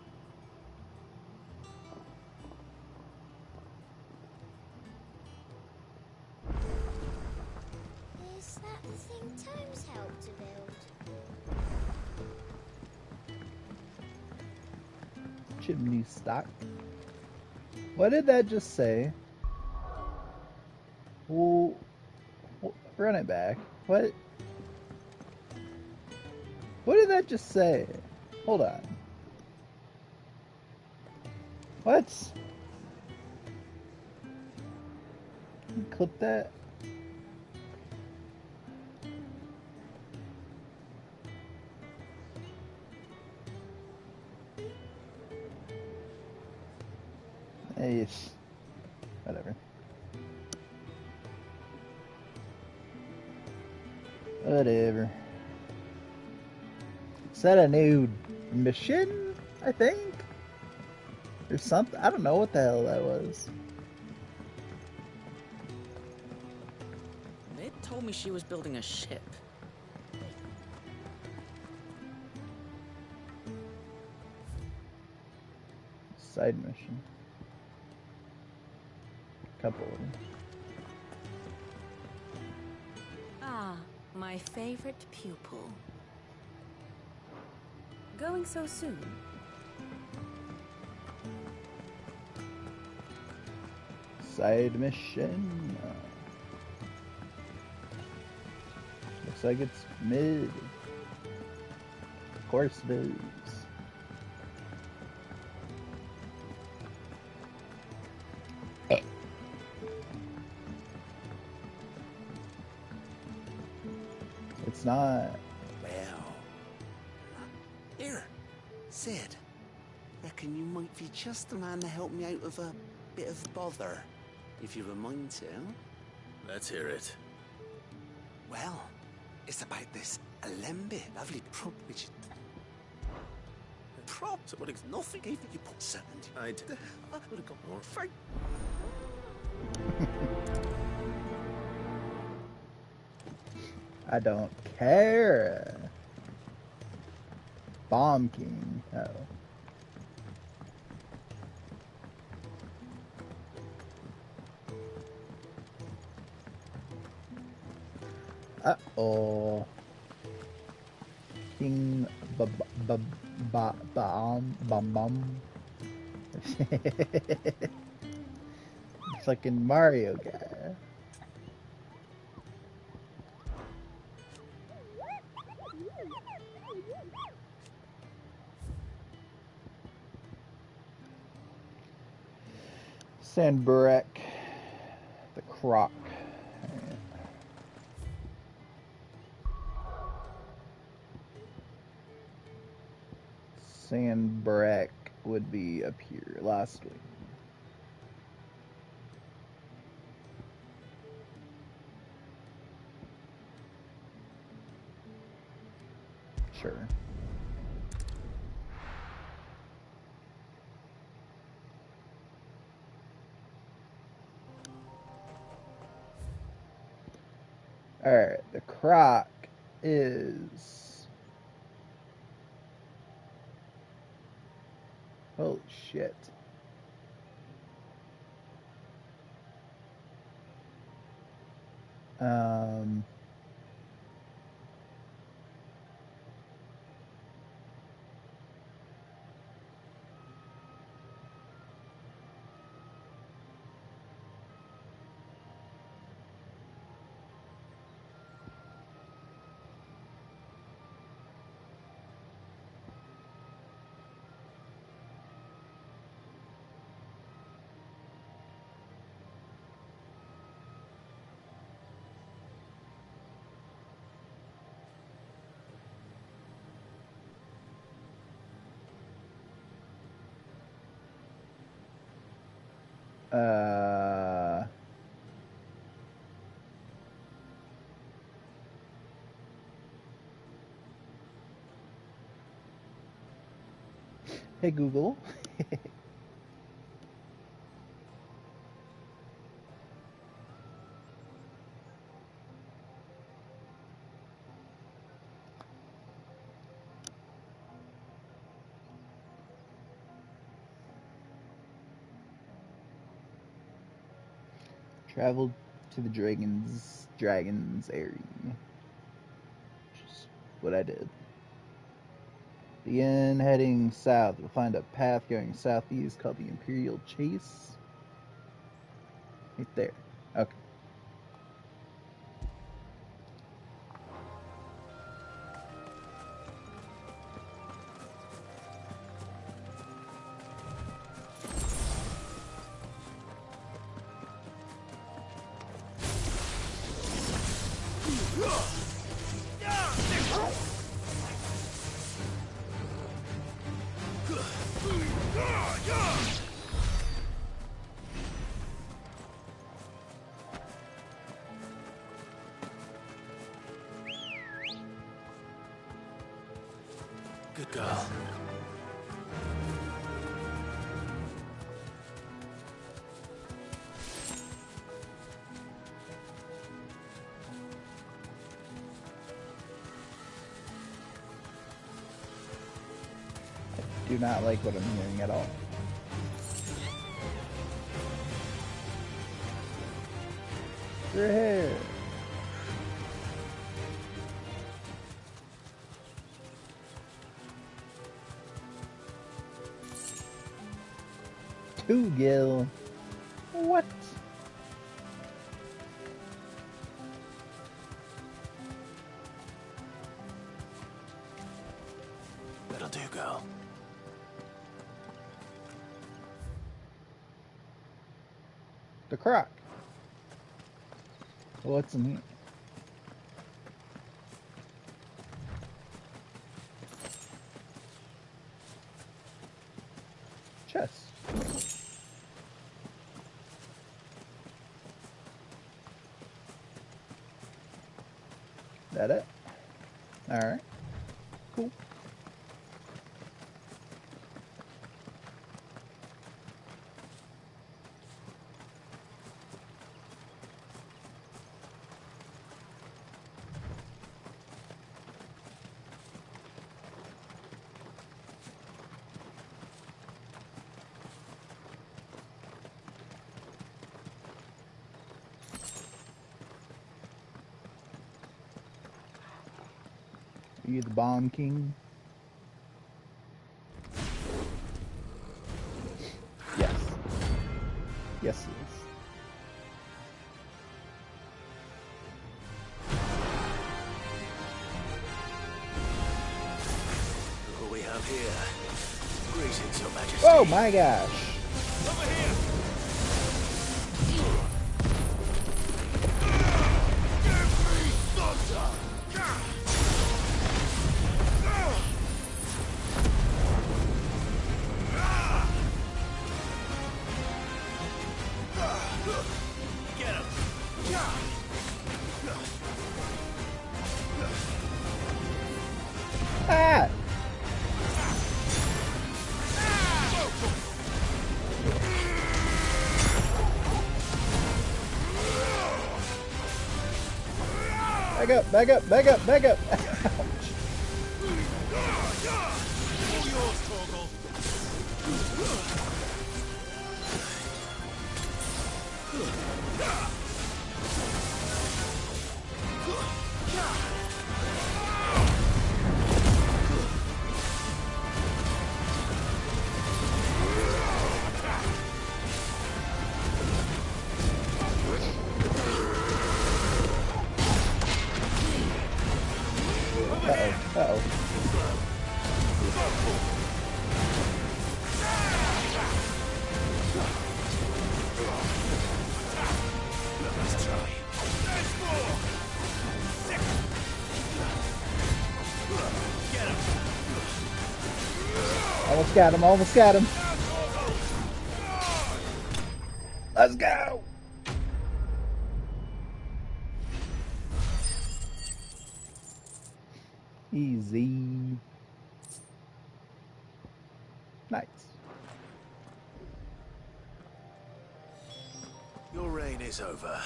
Is that the thing Tomes helped to build? Chimney stock. What did that just say? Well, run it back. What? What did that just say? Hold on. What? Can you clip that? Hey, whatever. Whatever. Is that a new mission? I think? Or something? I don't know what the hell that was. Ned told me she was building a ship. Side mission. Couple of them. Ah, my favorite pupil. Going so soon? Side mission. Looks like it's mid. Of course it is. It's not. Well. Here, Sid. Reckon you might be just the man to help me out of a bit of bother, if you're a mind to. Let's hear it. Well, it's about this Alembi, lovely prop, which... Prop? So what, it's nothing even you put certainty. I would have got more fight. I don't care. Bomb King. Oh. Uh-oh. King Bum. Fucking Mario guy. Sandburek, the Croc. Sandbreck would be up here, last week. Sure. Alright, the croc is... Holy shit. Hey Google. Traveled to the dragons area, which is what I did. Begin heading south. You'll find a path going southeast called the Imperial Chase. Right there. Okay. Good girl. I do not like what I'm hearing at all. Your hair. Two Gil. What? That'll do, girl. The croc. What's in here? Chest. That it? Alright. Cool. Are you the Bomb King? Yes. Yes, it is. Look what we have here. Greetings, Your Majesty. Oh my gosh. Over here! Get him! Ah! Back up, back up, back up, back up. All yours, Torgal. Uh-oh, uh-oh. Let's try. Get him! Almost got him, almost got him. Let's go! Easy. Nice. Your reign is over.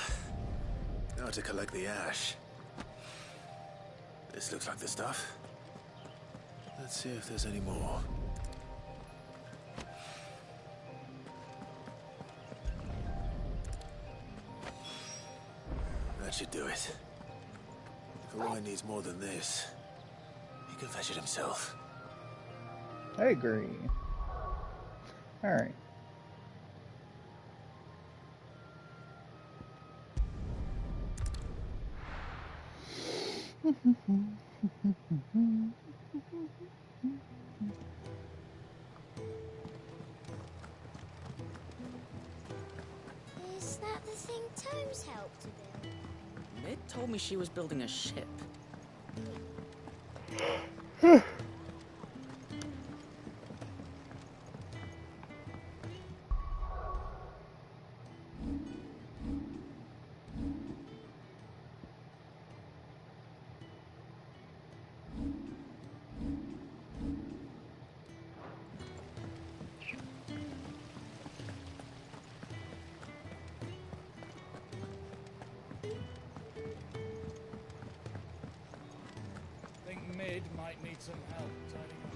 Now to collect the ash. This looks like the stuff. Let's see if there's any more. That should do it. If Orion needs more than this, he can fetch it himself. I agree. Alright. Is that the thing Tomes helped to build? Mid told me she was building a ship. Think Mid might need some help tidying up.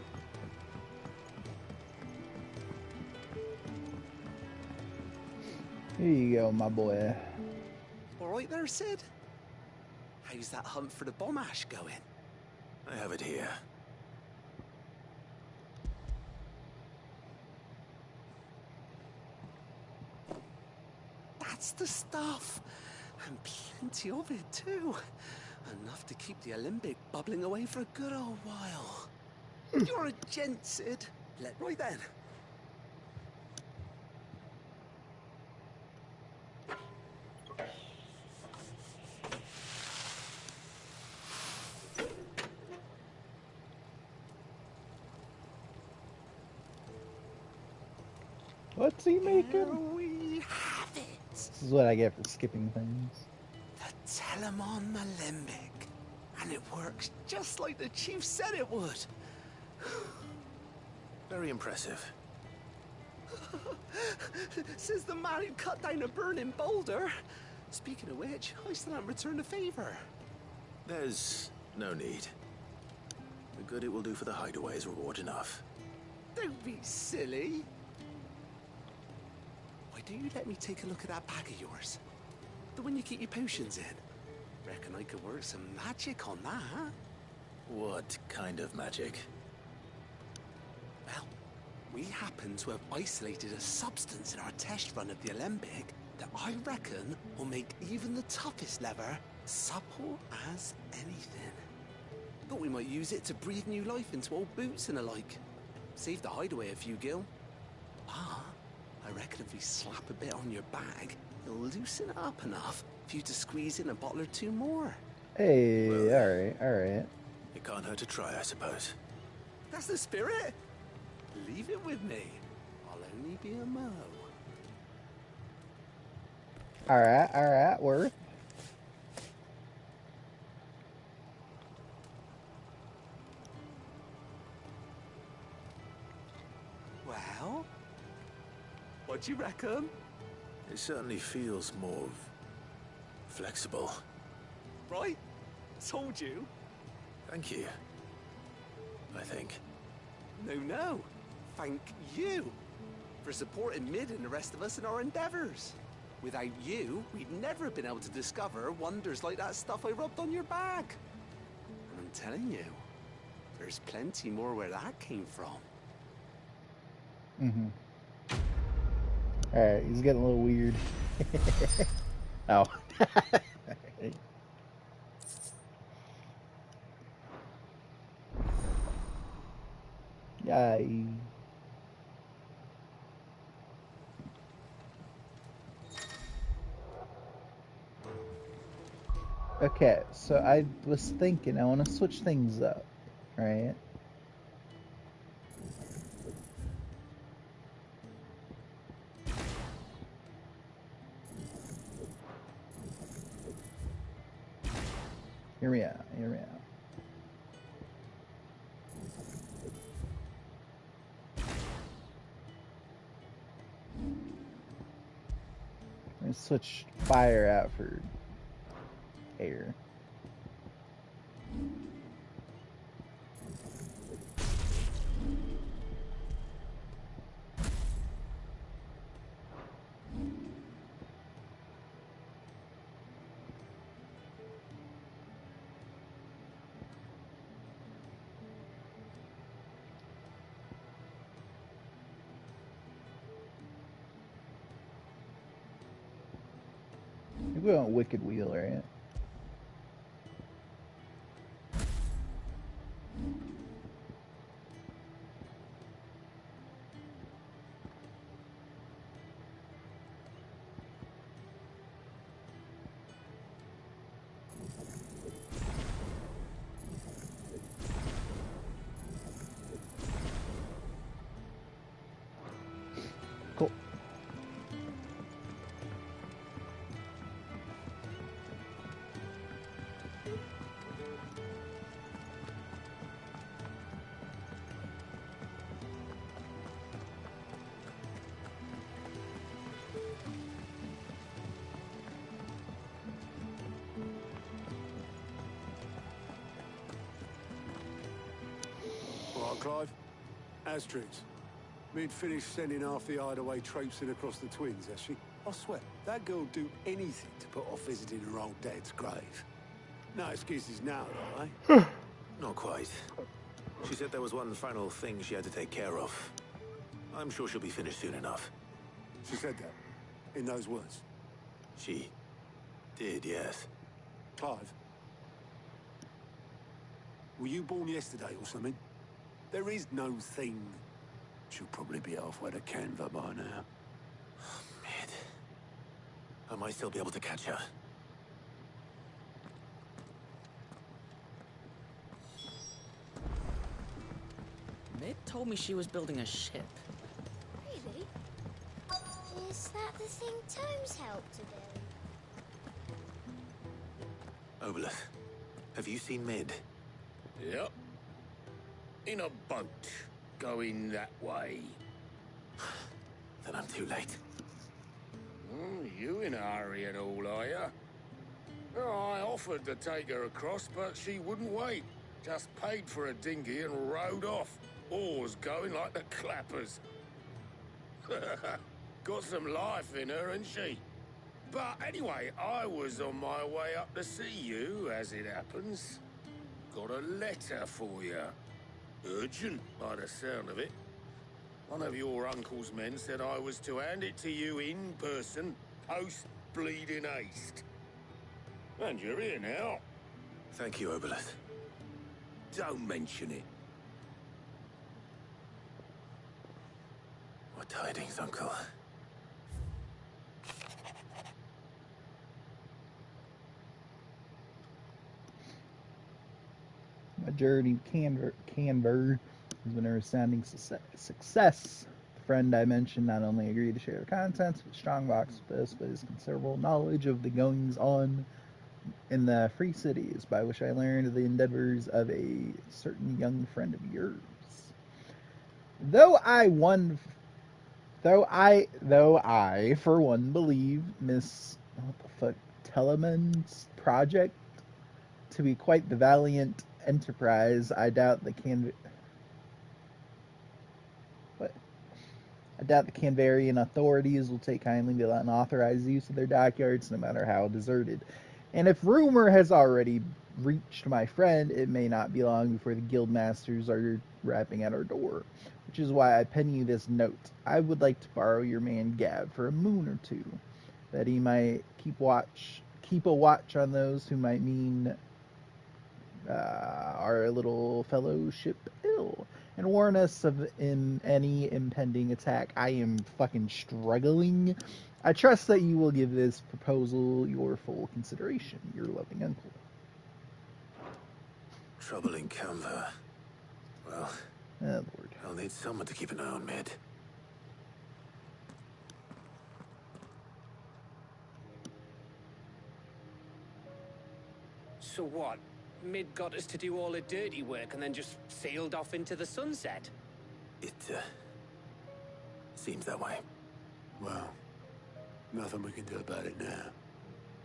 Here you go, my boy. All right there, Sid? How's that hunt for the bomb ash going? I have it here. That's the stuff. And plenty of it, too. Enough to keep the Olympic bubbling away for a good old while. You're a gent, Sid. Let right then. What's he making? Here we have it. This is what I get for skipping things. The Telemon Alembic. And it works just like the chief said it would. Very impressive. Says the man who cut down a burning boulder. Speaking of which, I still haven't returned the favor. There's no need. The good it will do for the hideaway is reward enough. Don't be silly. Why don't you let me take a look at that bag of yours? The one you keep your potions in. Reckon I could work some magic on that, huh? What kind of magic? Well, we happen to have isolated a substance in our test run of the Alembic that I reckon will make even the toughest lever supple as anything. Thought we might use it to breathe new life into old boots and the like. Save the hideaway a few gil. Ah, I reckon if we slap a bit on your bag, it'll loosen it up enough for you to squeeze in a bottle or two more. Hey, alright, alright. It can't hurt to try, I suppose. That's the spirit. Leave it with me. I'll only be a mo. Alright, worth. Well, what do you reckon? It certainly feels more flexible. Right? Told you. Thank you. I think. No. Thank you for supporting Mid and the rest of us in our endeavors. Without you, we'd never have been able to discover wonders like that stuff I rubbed on your back. And I'm telling you, there's plenty more where that came from. Mm-hmm. Alright, he's getting a little weird. Oh. Yay. Okay, so I was thinking I want to switch things up, right? Hear me out. I'm gonna switch fire out for air. We're on Wicked Wheel, right? Cool. Right, Clive. Asterix. Mid finished sending half the hideaway traipsing across the twins, has she? I swear, that girl'd do anything to put off visiting her old dad's grave. No excuses now, though, eh? Not quite. She said there was one final thing she had to take care of. I'm sure she'll be finished soon enough. She said that? In those words? She did, yes. Clive? Were you born yesterday or something? There is no thing. She'll probably be halfway to Canva by now. Mid. I might still be able to catch her. Mid told me she was building a ship. Really? Is that the thing Tomes helped to do? Obelith, have you seen Mid? Yep. In a boat, going that way. Then I'm too late. You in a hurry at all, are you? I offered to take her across, but she wouldn't wait. Just paid for a dinghy and rowed off. Oars going like the clappers. Got some life in her, ain't she? But anyway, I was on my way up to see you, as it happens. Got a letter for you. Urgent, by the sound of it. One of your uncle's men said I was to hand it to you in person, post-bleeding haste. And you're here now. Thank you, Obelith. Don't mention it. What tidings, Uncle? My journey to Canberra has been a resounding success. friend I mentioned not only agreed to share the contents of a strong box with us, but his considerable knowledge of the goings-on in the free cities, by which I learned of the endeavors of a certain young friend of yours. Though I, for one, believe Miss Teleman's project to be quite the valiant enterprise, I doubt the Canvarian authorities will take kindly to the unauthorized use of their dockyards, no matter how deserted. And if rumor has already reached my friend, it may not be long before the guild masters are rapping at our door. Which is why I pen you this note. I would like to borrow your man Gav for a moon or two, that he might keep a watch on those who might mean our little fellowship ill, and warn us of any impending attack. I am fucking struggling. I trust that you will give this proposal your full consideration. Your loving uncle. Trouble in Canva. Well, oh, Lord. I'll need someone to keep an eye on Mid. So what? Mid got us to do all the dirty work and then just sailed off into the sunset? It, seems that way. Well, nothing we can do about it now.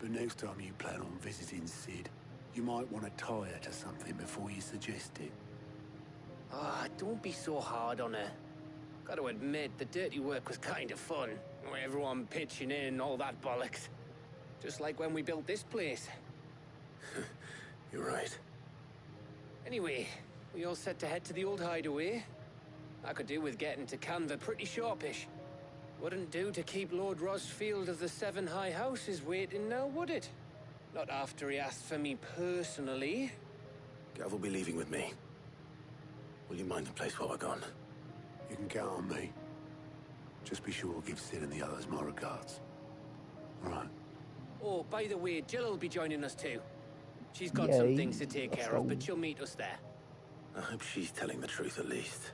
But next time you plan on visiting Sid, you might want to tie her to something before you suggest it. Ah, don't be so hard on her. Gotta admit, the dirty work was kind of fun. Everyone pitching in and all that bollocks. Just like when we built this place. You're right. Anyway, we all set to head to the old hideaway. I could do with getting to Canva pretty sharpish. Wouldn't do to keep Lord Rosfield of the Seven High Houses waiting now, would it? Not after he asked for me personally. Gav will be leaving with me. Will you mind the place while we're gone? You can count on me. Just be sure to give Sid and the others my regards. All right. Oh, by the way, Jill will be joining us too. She's got some things to take care of, but she'll meet us there. I hope she's telling the truth at least.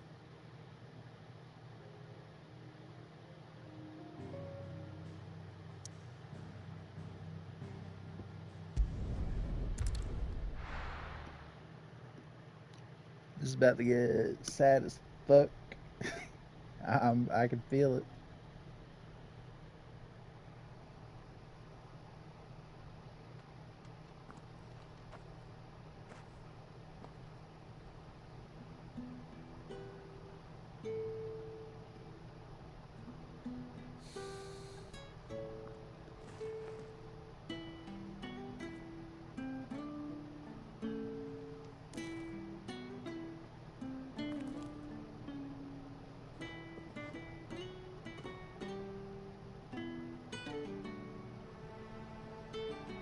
This is about to get sad as fuck. I can feel it.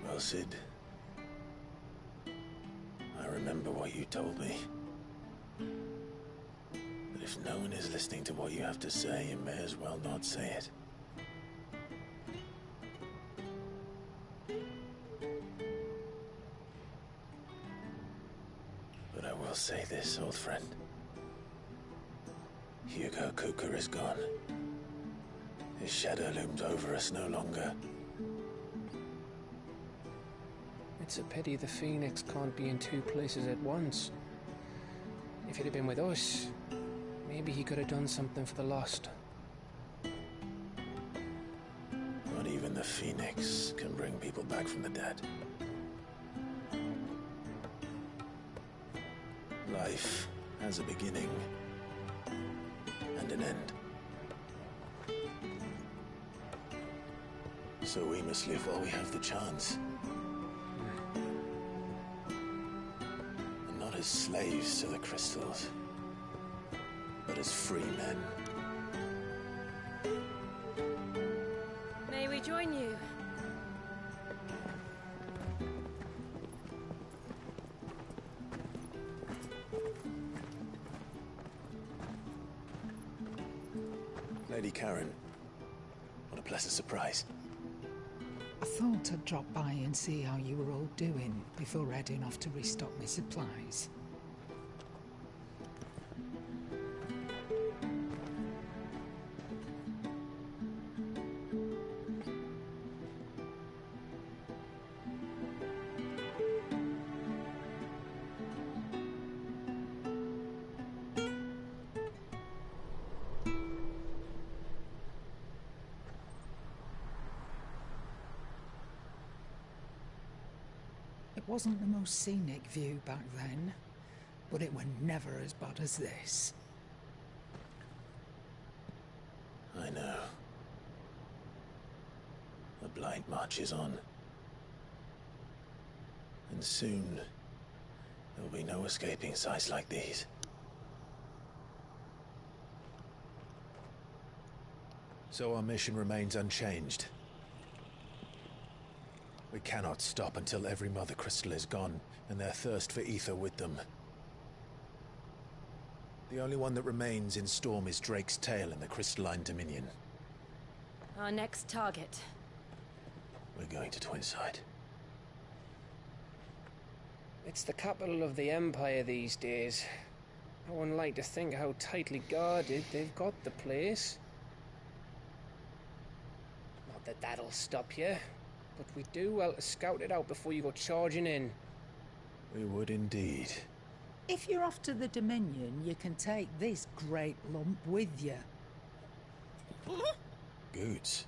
Well, Sid, I remember what you told me. But if no one is listening to what you have to say, you may as well not say it. But I will say this, old friend. Hugo Cooker is gone. His shadow looms over us no longer. It's a pity the Phoenix can't be in two places at once. If he'd have been with us, maybe he could have done something for the lost. Not even the Phoenix can bring people back from the dead. Life has a beginning and an end. So we must live while we have the chance. And not as slaves to the crystals, but as free men. May we join you? Lady Karen, what a pleasant surprise. I thought I'd drop by and see how you were all doing before heading off to restock my supplies. It wasn't the most scenic view back then, but it were never as bad as this. I know. The Blight marches on. And soon, there'll be no escaping sights like these. So our mission remains unchanged. We cannot stop until every Mother Crystal is gone, and their thirst for ether with them. The only one that remains in Storm is Drake's tail in the Crystalline Dominion. Our next target. We're going to Twinside. It's the capital of the Empire these days. I wouldn't like to think how tightly guarded they've got the place. Not that that'll stop you, but we do well to scout it out before you go charging in. We would indeed. If you're off to the Dominion, you can take this great lump with you. Goods.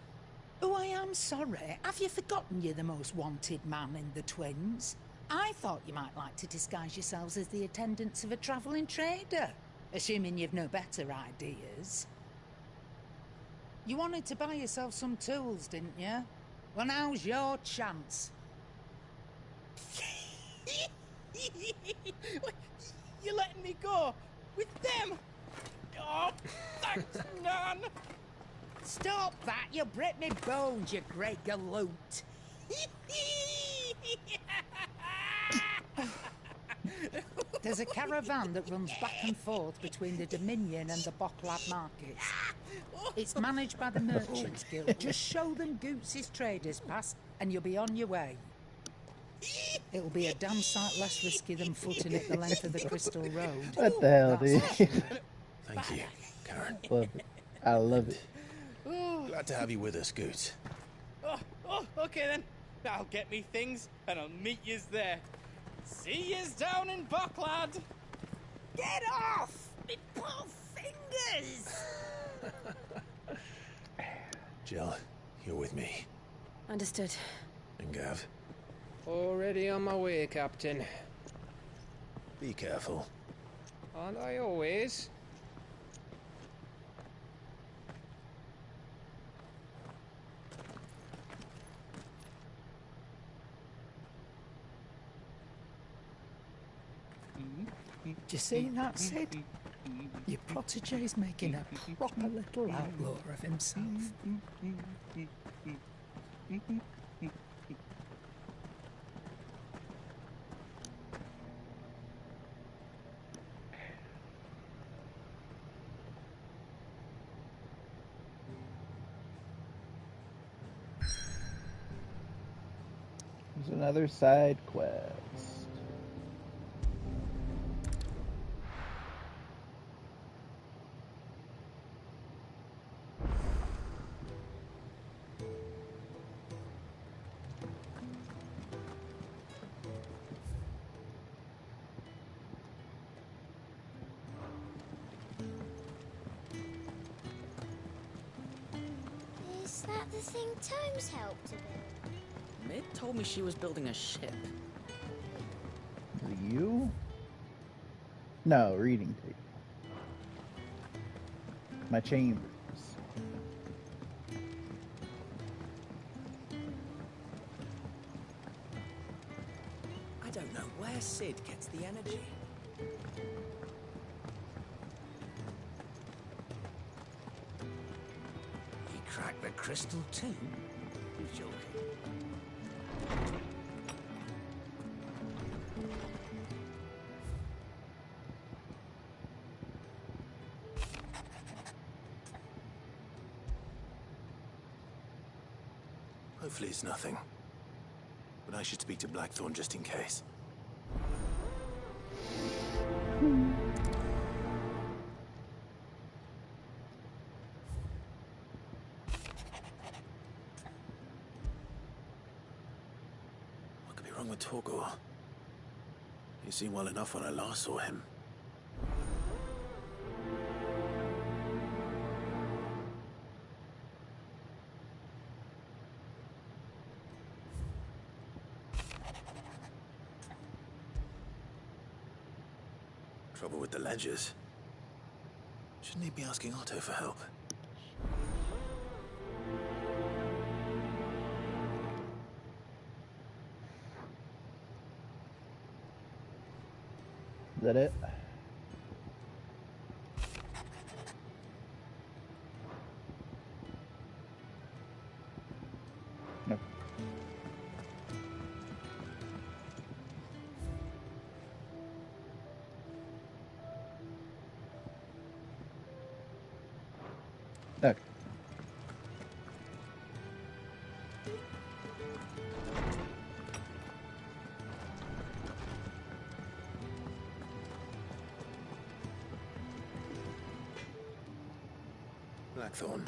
Oh, I am sorry. Have you forgotten you're the most wanted man in the Twins? I thought you might like to disguise yourselves as the attendants of a travelling trader, assuming you've no better ideas. You wanted to buy yourself some tools, didn't you? Well, now's your chance. You're letting me go with them? Oh, thanks, Nan. Stop that! You'll break me bones, you great galoot. There's a caravan that runs back and forth between the Dominion and the Bocklab markets. It's managed by the Merchants Guild. Just show them Goots' traders pass and you'll be on your way. It'll be a damn sight less risky than footing it the length of the Crystal Road. What the hell, dude? Thank you, Karen. Love it. I love it. Glad to have you with us, Goots. Oh, okay then. I'll get me things and I'll meet yous there. See yous down in Bucklad. Get off! Me poor fingers! Jill, you're with me. Understood. And Gav. Already on my way, Captain. Be careful. Aren't I always? Do you see that, Sid? Your protege's making a proper little outlaw of himself. There's another side quest. Is that the thing Tomes helped to build? Mid told me she was building a ship. You? No, reading table. My chambers. I don't know where Sid gets the energy. He cracked the crystal too? You're joking. Hopefully it's nothing. But I should speak to Blackthorn just in case. What could be wrong with Torgor? He seemed well enough when I last saw him. Trouble with the ledgers. Shouldn't he be asking Otto for help? Is that it? No. Okay. Blackthorn,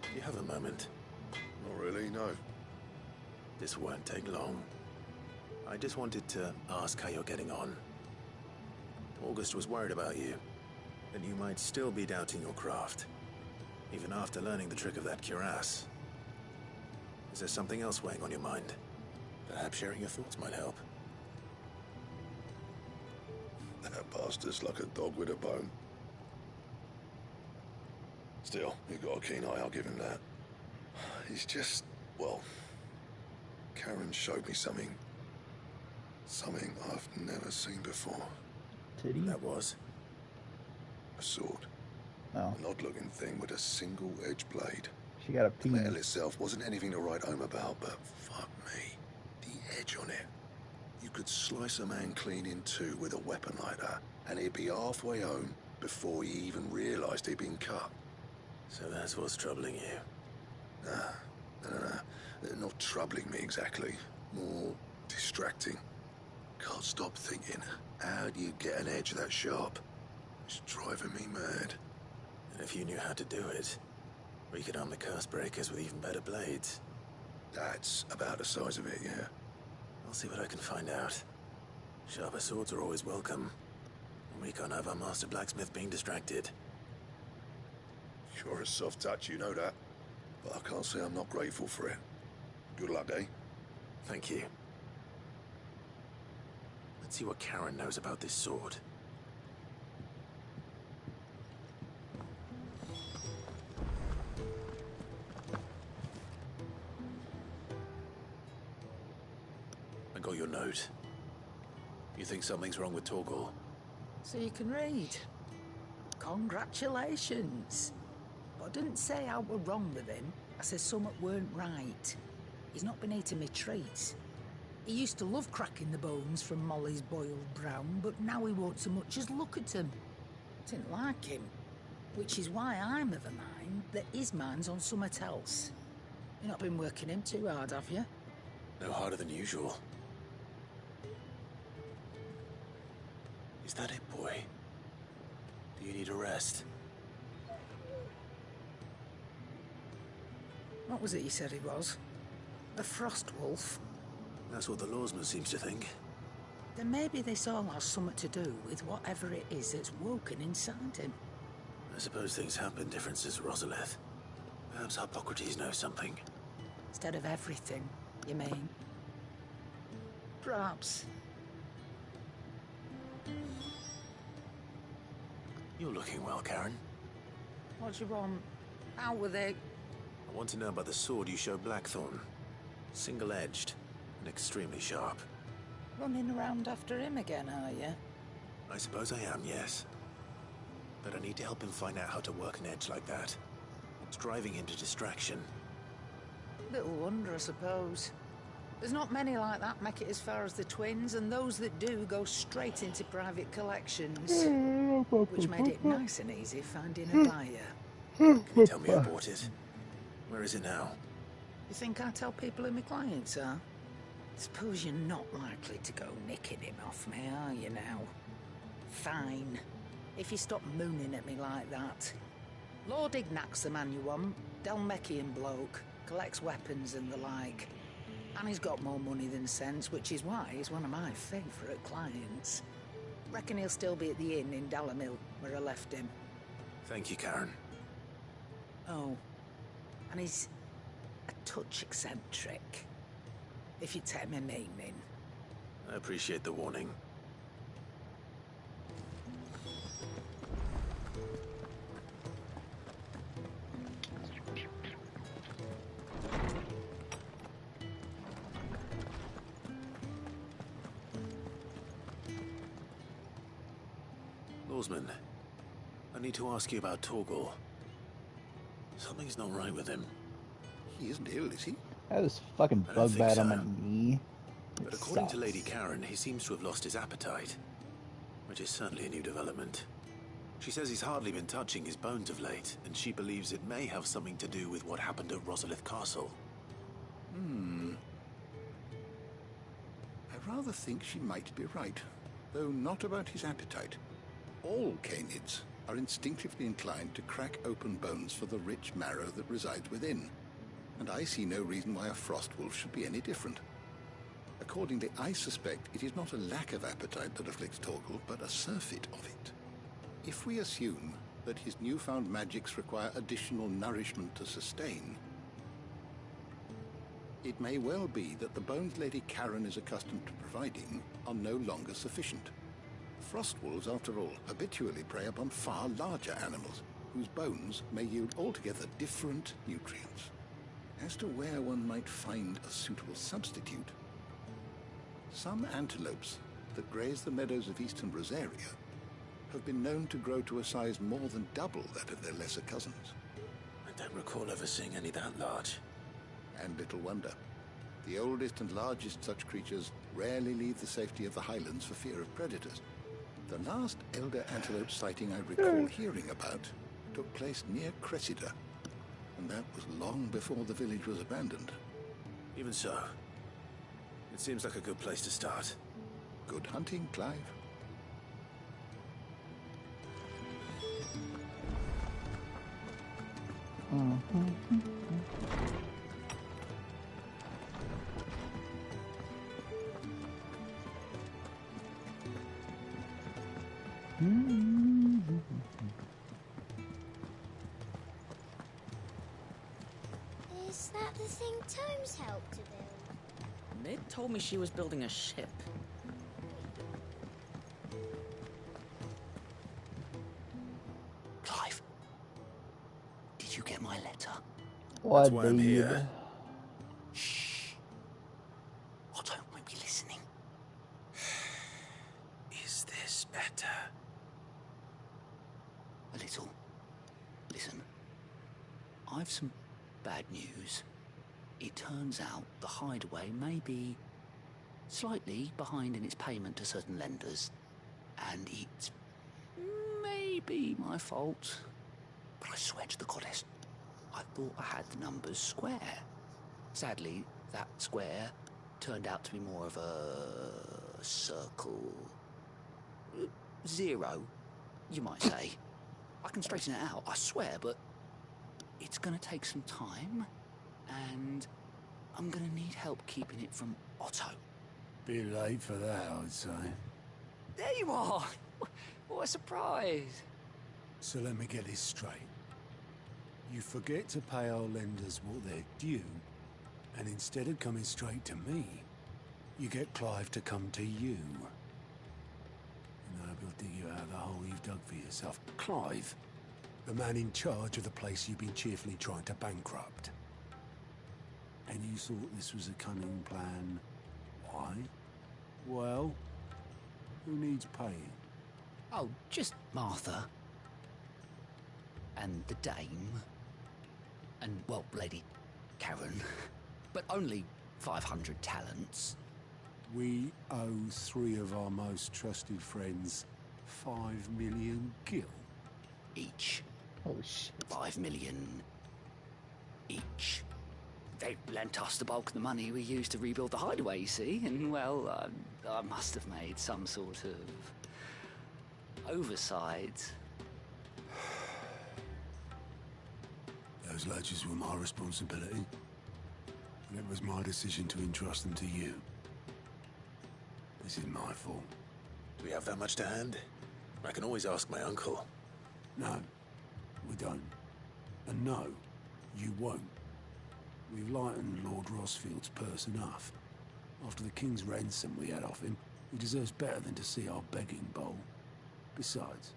do you have a moment? Not really, no. This won't take long. I just wanted to ask how you're getting on. August was worried about you, that you might still be doubting your craft, even after learning the trick of that cuirass. Is there something else weighing on your mind? Perhaps sharing your thoughts might help. That bastard's like a dog with a bone. Still, you've got a keen eye, I'll give him that. He's just, well, Karen showed me something I've never seen before. Titty? That was? A sword. Oh. An odd-looking thing with a single-edged blade. She got a The metal penis. itself wasn't anything to write home about, but fuck me, the edge on it. You could slice a man clean in two with a weapon like that, and he'd be halfway home before he even realised he'd been cut. So that's what's troubling you? Nah, not troubling me exactly. More distracting. Can't stop thinking, how do you get an edge that sharp? It's driving me mad. And if you knew how to do it, we could arm the curse breakers with even better blades. That's about the size of it, yeah. I'll see what I can find out. Sharper swords are always welcome. We can't have our master blacksmith being distracted. You're a soft touch, you know that. But I can't say I'm not grateful for it. Good luck, eh? Thank you. Let's see what Karen knows about this sword. I got your note. You think something's wrong with Torgal? So you can read. Congratulations. But I didn't say I were wrong with him. I said something weren't right. He's not been eating me treats. He used to love cracking the bones from Molly's boiled brown, but now he won't so much as look at them. Didn't like him. Which is why I'm of a mind that his mind's on something else. You've not been working him too hard, have you? No harder than usual. Is that it, boy? Do you need a rest? What was it you said he was? A frost wolf? That's what the lawsman seems to think. Then maybe this all has something to do with whatever it is that's woken inside him. I suppose things have been different since Rosalith. Perhaps Hippocrates knows something. Instead of everything, you mean? Perhaps. You're looking well, Karen. What do you want? Out with it. I want to know about the sword you showed Blackthorn. Single-edged and extremely sharp. Running around after him again, are you? I suppose I am, yes. But I need to help him find out how to work an edge like that. It's driving him to distraction. Little wonder, I suppose. There's not many like that make it as far as the twins, and those that do go straight into private collections. Which made it nice and easy finding a buyer. Can you tell me who bought it? Where is it now? You think I tell people who my clients are? Suppose you're not likely to go nicking him off me, are you now? Fine. If you stop mooning at me like that. Lord Ignac's the man you want. Dalmekian bloke. Collects weapons and the like. And he's got more money than sense, which is why he's one of my favourite clients. Reckon he'll still be at the inn in Dalamil, where I left him. Thank you, Karen. Oh, and he's a touch eccentric, if you take my meaning. I appreciate the warning. Oarsman, I need to ask you about Torgal. Something's not right with him. He isn't ill, is he? I had this fucking I don't bug think bite so. on my knee. It But according to sucks. Lady Karen, he seems to have lost his appetite, which is certainly a new development. She says he's hardly been touching his bones of late, and she believes it may have something to do with what happened at Rosalith Castle. I rather think she might be right, though not about his appetite. All canids are instinctively inclined to crack open bones for the rich marrow that resides within, and I see no reason why a frost wolf should be any different. Accordingly, I suspect it is not a lack of appetite that afflicts Torgal, but a surfeit of it. If we assume that his newfound magics require additional nourishment to sustain, it may well be that the bones Lady Karen is accustomed to providing are no longer sufficient. Frost wolves, after all, habitually prey upon far larger animals, whose bones may yield altogether different nutrients. As to where one might find a suitable substitute, some antelopes that graze the meadows of eastern Rosaria have been known to grow to a size more than double that of their lesser cousins. I don't recall ever seeing any that large. And little wonder. The oldest and largest such creatures rarely leave the safety of the highlands for fear of predators. The last elder antelope sighting I recall hearing about took place near Cressida, and that was long before the village was abandoned. Even so, it seems like a good place to start. Good hunting, Clive. Is that the thing Tomes helped to build? Mid told me she was building a ship. Clive, did you get my letter? What, That's why I'm babe? here. Shh. Otto won't be listening. Is this better? A little. Listen, I've some bad news. It turns out the hideaway may be slightly behind in its payment to certain lenders, and it's maybe my fault. But I swear to the goddess, I thought I had the numbers square. Sadly, that square turned out to be more of a circle. Zero, you might say. I can straighten it out, I swear, but it's gonna take some time, and I'm gonna need help keeping it from Otto. Bit late for that, I'd say. There you are! What a surprise! So let me get this straight. You forget to pay our lenders what they're due, and instead of coming straight to me, you get Clive to come to you. And I will dig you out of the hole you've dug for yourself. Clive, the man in charge of the place you've been cheerfully trying to bankrupt. And you thought this was a cunning plan. Why? Well, who needs paying? Oh, just Martha. And the Dame. And, well, Lady Karen. But only 500 talents. We owe 3 of our most trusted friends 5 million gil. Each. Oh, shit. 5 million each. They lent us the bulk of the money we used to rebuild the hideaway, you see, and, well, I must have made some sort of oversight. Those ledgers were my responsibility, and it was my decision to entrust them to you. This is my fault. Do we have that much to hand? I can always ask my uncle. No, we don't. And no, you won't. We've lightened Lord Rosfield's purse enough. After the king's ransom we had off him, he deserves better than to see our begging bowl. Besides,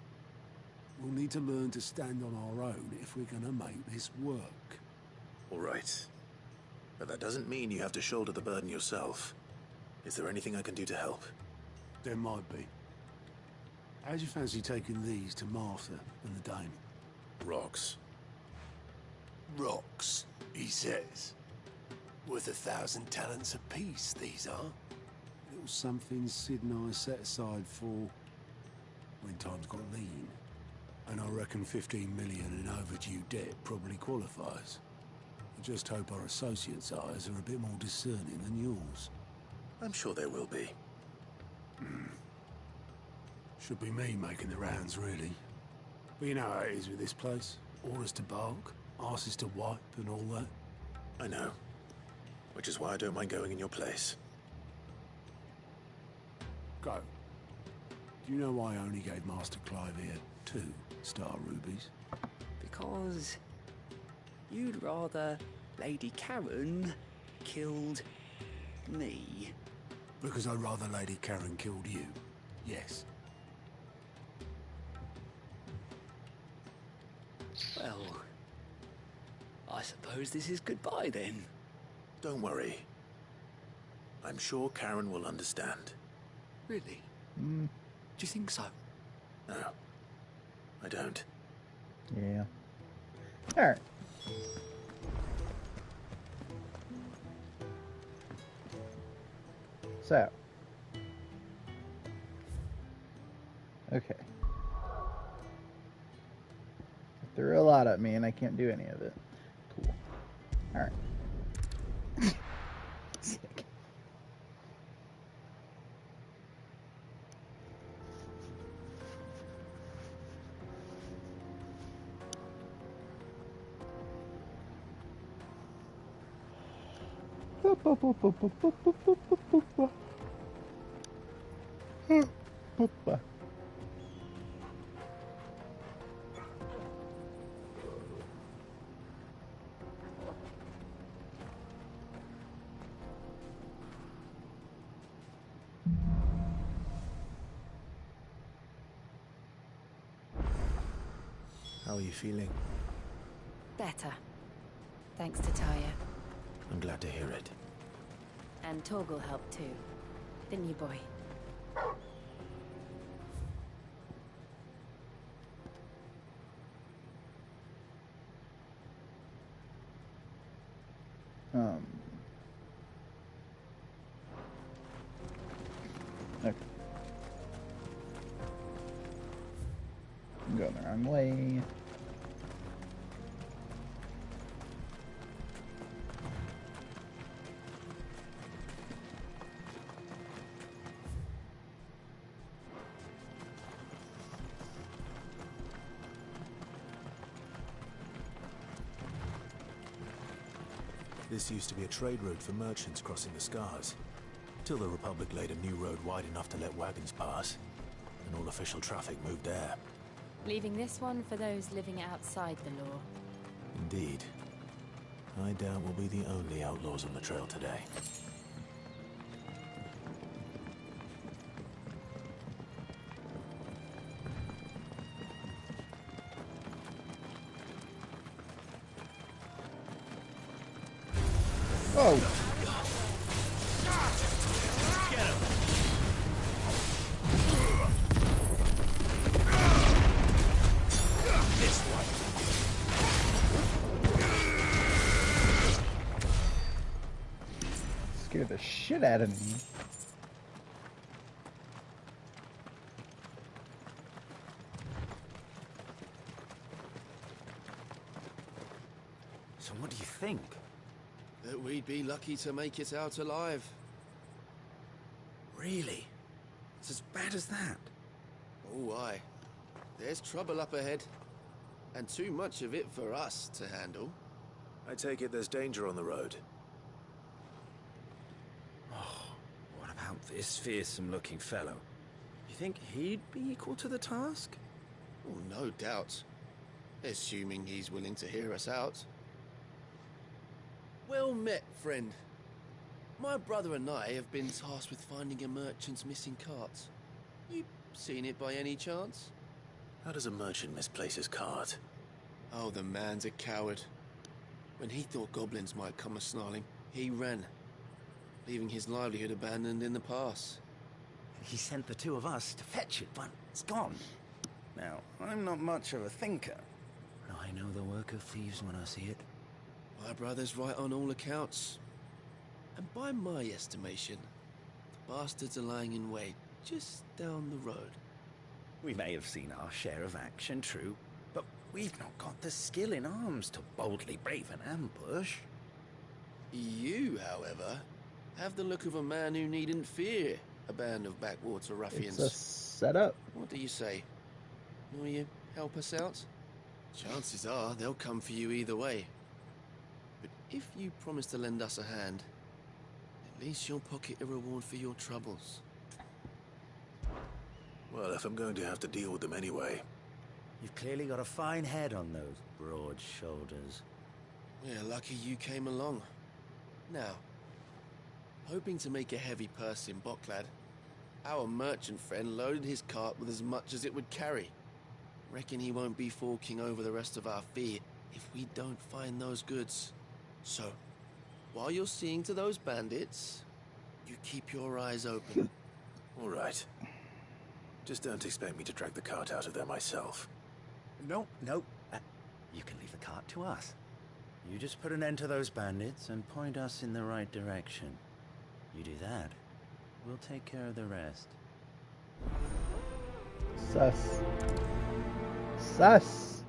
we'll need to learn to stand on our own if we're gonna make this work. All right. But that doesn't mean you have to shoulder the burden yourself. Is there anything I can do to help? There might be. How'd you fancy taking these to Martha and the Dame? Rocks. Rocks, he says. Worth 1,000 talents apiece, these are. Little something Sid and I set aside for when times got lean. And I reckon 15 million in overdue debt probably qualifies. I just hope our associates' eyes are a bit more discerning than yours. I'm sure there will be. Should be me making the rounds, really. But you know how it is with this place. Orders to bark, arses to wipe, and all that. I know. Which is why I don't mind going in your place. Go. Do you know why I only gave Master Clive here 2 star rubies? Because you'd rather Lady Karen killed me. Because I'd rather Lady Karen killed you. Yes. Well, I suppose this is goodbye then. Don't worry. I'm sure Karen will understand. Really? Do you think so? No, I don't. Yeah. Alright. So. Okay. Threw a lot at me and I can't do any of it. Cool. Alright. Sick. How are you feeling? Better. Thanks to Taya. I'm glad to hear it. And Torgal helped too. Didn't you, boy? Okay. I'm going the wrong way. This used to be a trade route for merchants crossing the Scars, till the Republic laid a new road wide enough to let wagons pass, and all official traffic moved there. Leaving this one for those living outside the law. Indeed. I doubt we'll be the only outlaws on the trail today. Oh! Scared the shit out of me. So what do you think? That we'd be lucky to make it out alive. Really? It's as bad as that? Oh, aye. There's trouble up ahead. And too much of it for us to handle. I take it there's danger on the road. What about this fearsome-looking fellow? You think he'd be equal to the task? Oh, no doubt. Assuming he's willing to hear us out. Well met, friend. My brother and I have been tasked with finding a merchant's missing cart. You seen it by any chance? How does a merchant misplace his cart? Oh, the man's a coward. When he thought goblins might come a-snarling, he ran, leaving his livelihood abandoned in the pass. He sent the two of us to fetch it, but it's gone. Now, I'm not much of a thinker, but I know the work of thieves when I see it. My brother's right on all accounts. And by my estimation, the bastards are lying in wait just down the road. We may have seen our share of action, true, but we've not got the skill in arms to boldly brave an ambush. You, however, have the look of a man who needn't fear a band of backwater ruffians. It's a setup. What do you say? Will you help us out? Chances are they'll come for you either way. But if you promise to lend us a hand, at least you'll pocket a reward for your troubles. Well, if I'm going to have to deal with them anyway. You've clearly got a fine head on those broad shoulders. We're lucky you came along. Now, hoping to make a heavy purse in Boklad, our merchant friend loaded his cart with as much as it would carry. Reckon he won't be forking over the rest of our fee if we don't find those goods. So, while you're seeing to those bandits, you keep your eyes open. All right. Just don't expect me to drag the cart out of there myself. No. You can leave the cart to us. You just put an end to those bandits and point us in the right direction. You do that, we'll take care of the rest. Sus. Sus.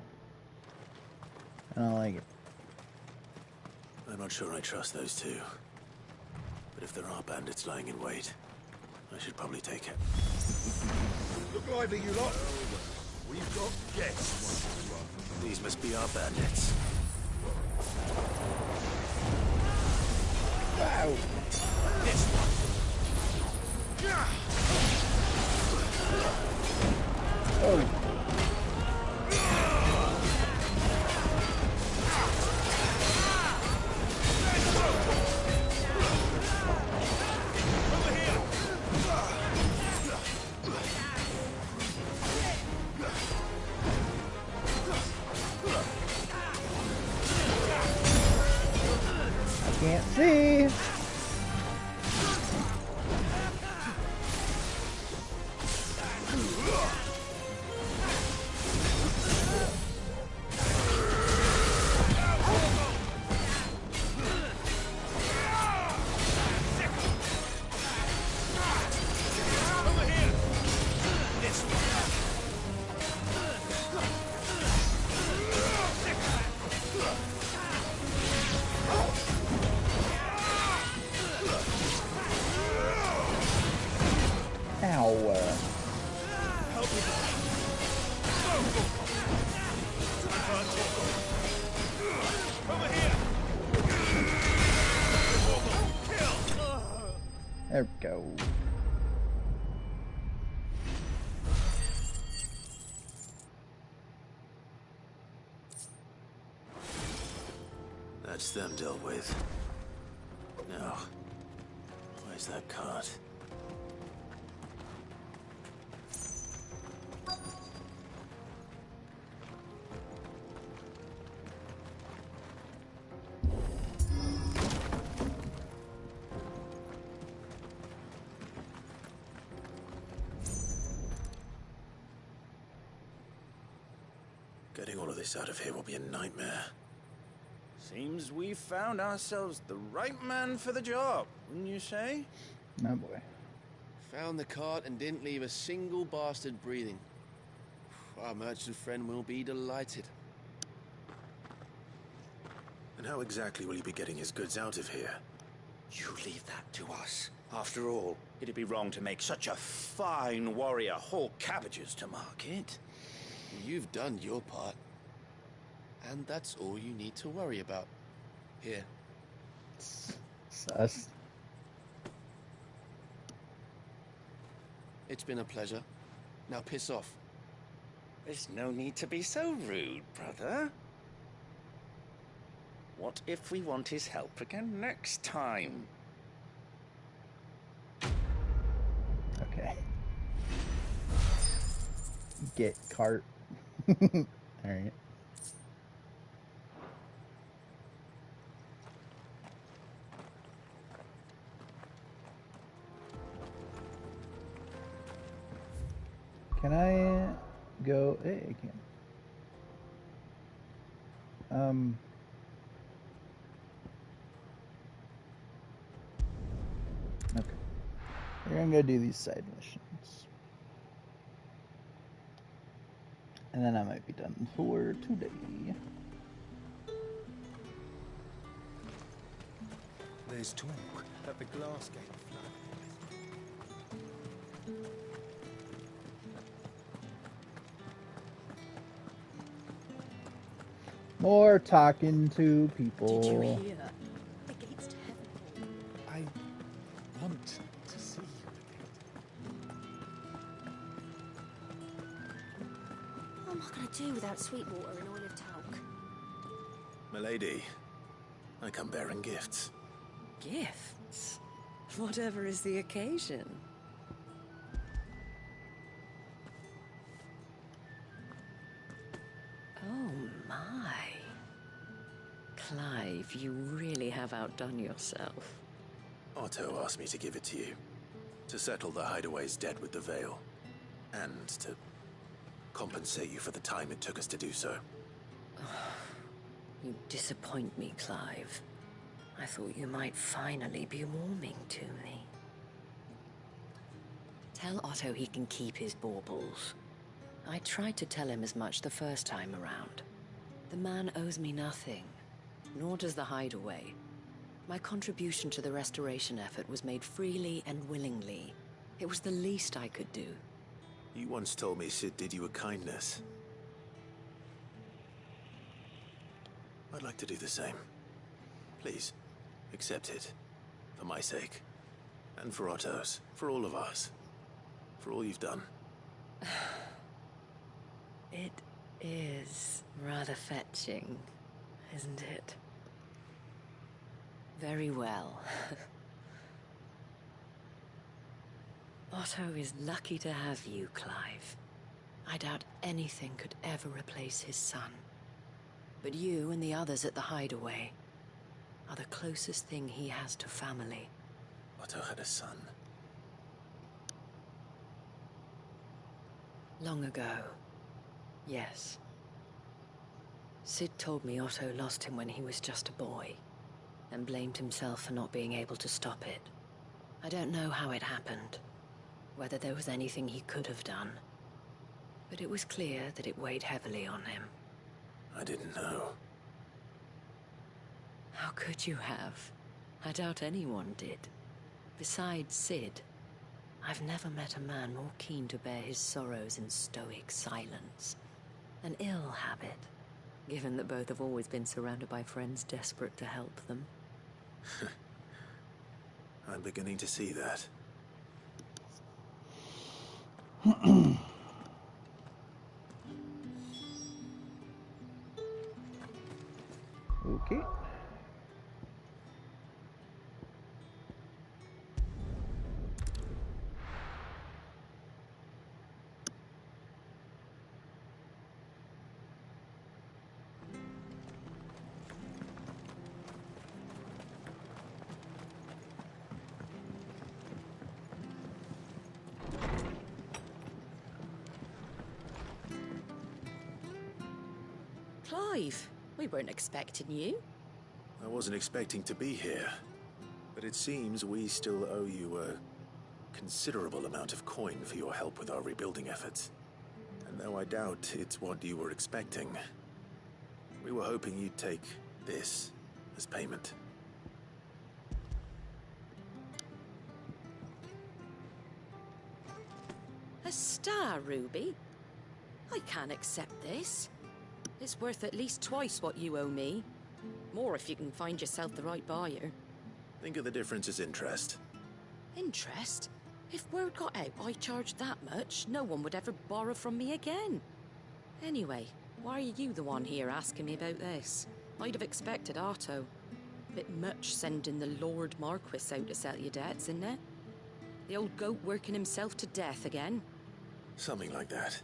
I don't like it. I'm not sure I trust those two. But if there are bandits lying in wait, I should probably take it. Look lively, you lot. We've got guests. These must be our bandits. Wow. This one. Oh. Can't see. There we go. That's them dealt with. Now, where's that cart? Getting all of this out of here will be a nightmare. Seems we've found ourselves the right man for the job, wouldn't you say? Oh boy. Found the cart and didn't leave a single bastard breathing. Our merchant friend will be delighted. And how exactly will he be getting his goods out of here? You leave that to us. After all, it'd be wrong to make such a fine warrior haul cabbages to market. You've done your part. And that's all you need to worry about. Here. Sus. It's been a pleasure. Now piss off. There's no need to be so rude, brother. What if we want his help again next time? Okay. Get cart. Alright. Can I go? Hey, I can. Okay. We're gonna go do these side missions. And then I might be done for today. There's talk that the glass gate flood. More talking to people. Did you hear? The gates to heaven. I want to see you What am I going to do without sweet water and olive talc? Milady, I come bearing gifts. Gifts? Whatever is the occasion. Oh my. Clive, you really have outdone yourself. Otto asked me to give it to you. To settle the Hideaway's debt with the Veil. And to compensate you for the time it took us to do so. You disappoint me, Clive. I thought you might finally be warming to me. Tell Otto he can keep his baubles. I tried to tell him as much the first time around. The man owes me nothing, nor does the Hideaway. My contribution to the restoration effort was made freely and willingly. It was the least I could do. You once told me Sid did you a kindness. I'd like to do the same. Please, accept it. For my sake. And for Otto's. For all of us. For all you've done. It is rather fetching, isn't it? Very well. Otto is lucky to have you, Clive. I doubt anything could ever replace his son. But you and the others at the Hideaway are the closest thing he has to family. Otto had a son. Long ago, yes. Sid told me Otto lost him when he was just a boy, and blamed himself for not being able to stop it. I don't know how it happened, whether there was anything he could have done, but it was clear that it weighed heavily on him. I didn't know. How could you have? I doubt anyone did. Besides Sid, I've never met a man more keen to bear his sorrows in stoic silence. An ill habit, given that both have always been surrounded by friends desperate to help them. I'm beginning to see that. Okay. Clive, we weren't expecting you. I wasn't expecting to be here. But it seems we still owe you a considerable amount of coin for your help with our rebuilding efforts. And though I doubt it's what you were expecting, we were hoping you'd take this as payment. A star, Ruby? I can't accept this. It's worth at least twice what you owe me. More if you can find yourself the right buyer. Think of the difference as interest. Interest? If word got out I charged that much, no one would ever borrow from me again. Anyway, why are you the one here asking me about this? I'd have expected Otto. Bit much sending the Lord Marquis out to settle your debts, isn't it? The old goat working himself to death again? Something like that.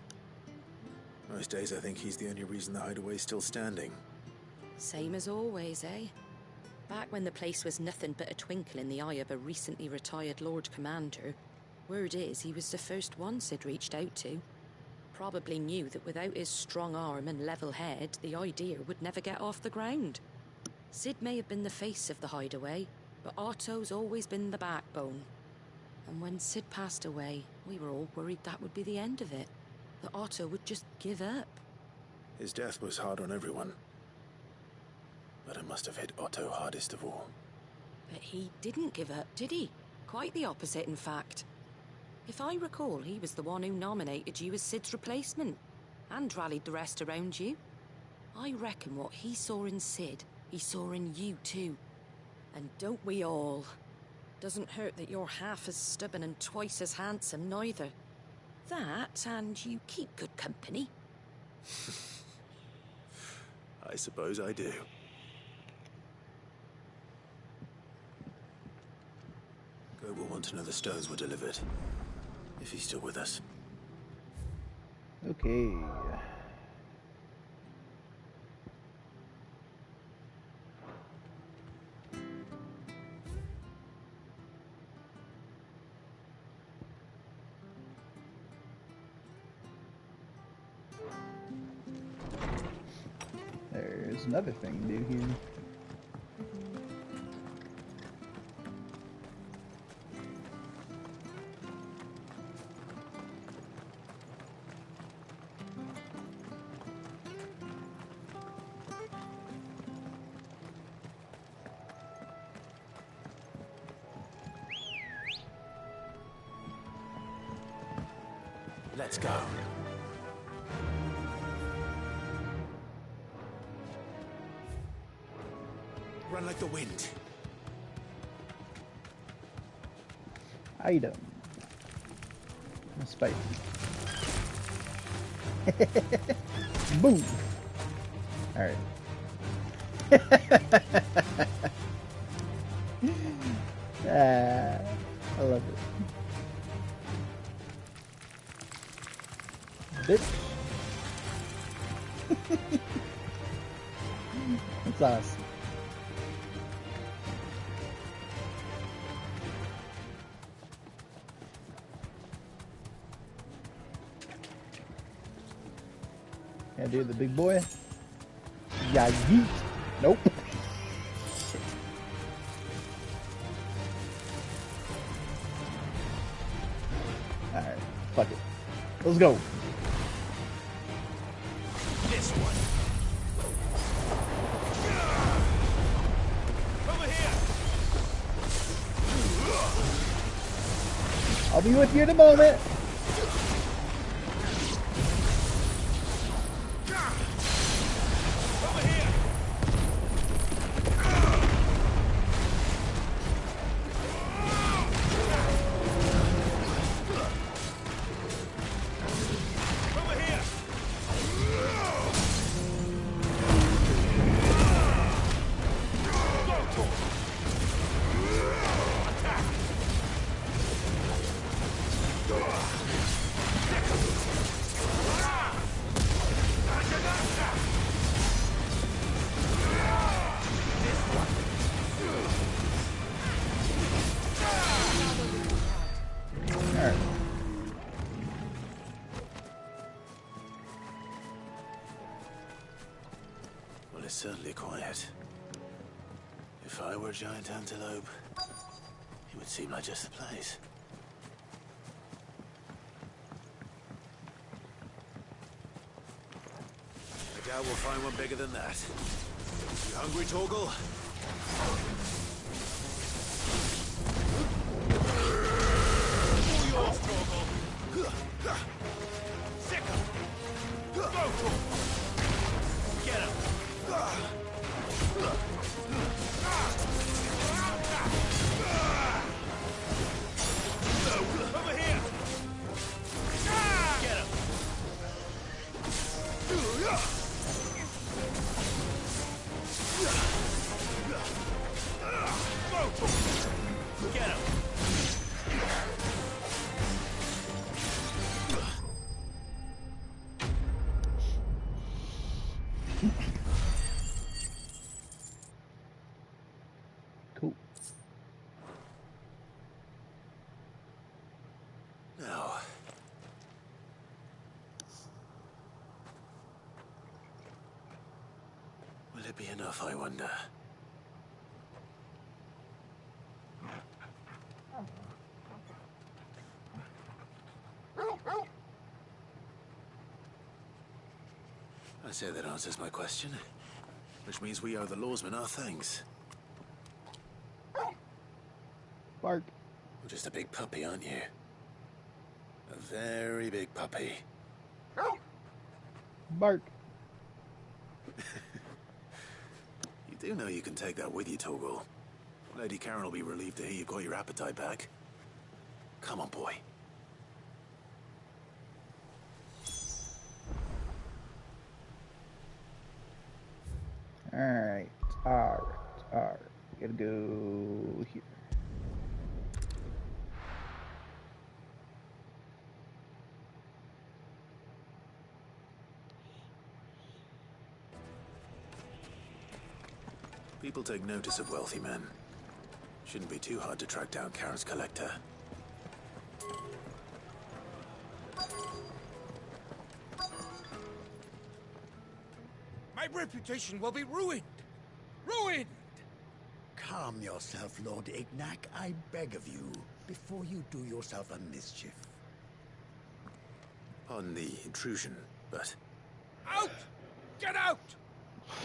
Most days I think he's the only reason the Hideaway's still standing. Same as always, eh? Back when the place was nothing but a twinkle in the eye of a recently retired Lord Commander, word is he was the first one Sid reached out to. probably knew that without his strong arm and level head, the idea would never get off the ground. Sid may have been the face of the hideaway, but Otto's always been the backbone. And when Sid passed away, we were all worried that would be the end of it. That Otto would just give up. His death was hard on everyone. But it must have hit Otto hardest of all. But he didn't give up, did he? Quite the opposite, in fact. If I recall, he was the one who nominated you as Sid's replacement, and rallied the rest around you. I reckon what he saw in Sid, he saw in you too. And don't we all? Doesn't hurt that you're half as stubborn and twice as handsome, neither. That, and you keep good company. I suppose I do. Goat will want to know the stones were delivered. If he's still with us. Okay. There's another thing to do here. Let's go. Run like the wind. Item. Spicy. Boom. Alright. I love it. Bitch. That's awesome. Yeah, dude, the big boy. Yeah, yeet. Nope. Alright, fuck it. Let's go. This one. Over here. I'll be with you in a moment. Well, it's certainly quiet. If I were a giant antelope, it would seem like just the place. I doubt we'll find one bigger than that. You hungry, Torgal? All yours, Torgal. Sick him. Go, Torgal. Get him. Over here. Get him. it be enough, I wonder? I say that answers my question. Which means we owe the lawsmen our thanks. Bark. You're just a big puppy, aren't you? A very big puppy. Bark. You do know you can take that with you, Torgal. Lady Karen will be relieved to hear you got your appetite back. Come on, boy. Alright. Gotta go here. People take notice of wealthy men. Shouldn't be too hard to track down Karen's collector. My reputation will be ruined! Ruined! Calm yourself, Lord Ignac, I beg of you, before you do yourself a mischief. On the intrusion, but... Out! Get out!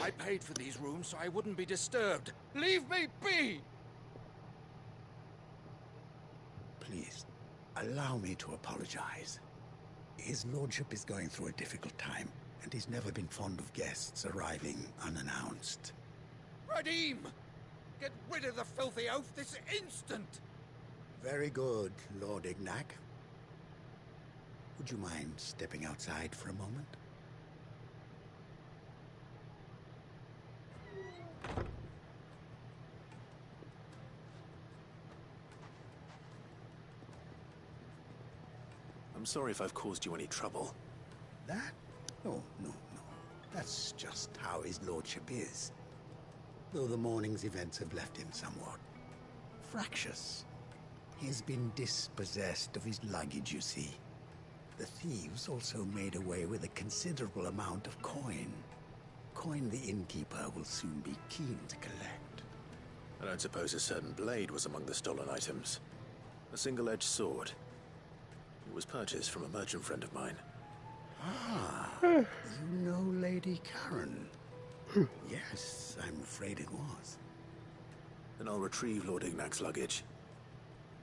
I paid for these rooms so I wouldn't be disturbed. Leave me be! Please, allow me to apologize. His lordship is going through a difficult time, and he's never been fond of guests arriving unannounced. Radim! Get rid of the filthy oaf this instant! Very good, Lord Ignac. Would you mind stepping outside for a moment? I'm sorry if I've caused you any trouble. That? Oh, no. That's just how his lordship is. Though the morning's events have left him somewhat fractious. He's been dispossessed of his luggage, you see. The thieves also made away with a considerable amount of coin. Coin the innkeeper will soon be keen to collect. I don't suppose a certain blade was among the stolen items. A single-edged sword. It was purchased from a merchant friend of mine. Ah, you know Lady Karen? Yes, I'm afraid it was. Then I'll retrieve Lord Ignac's luggage.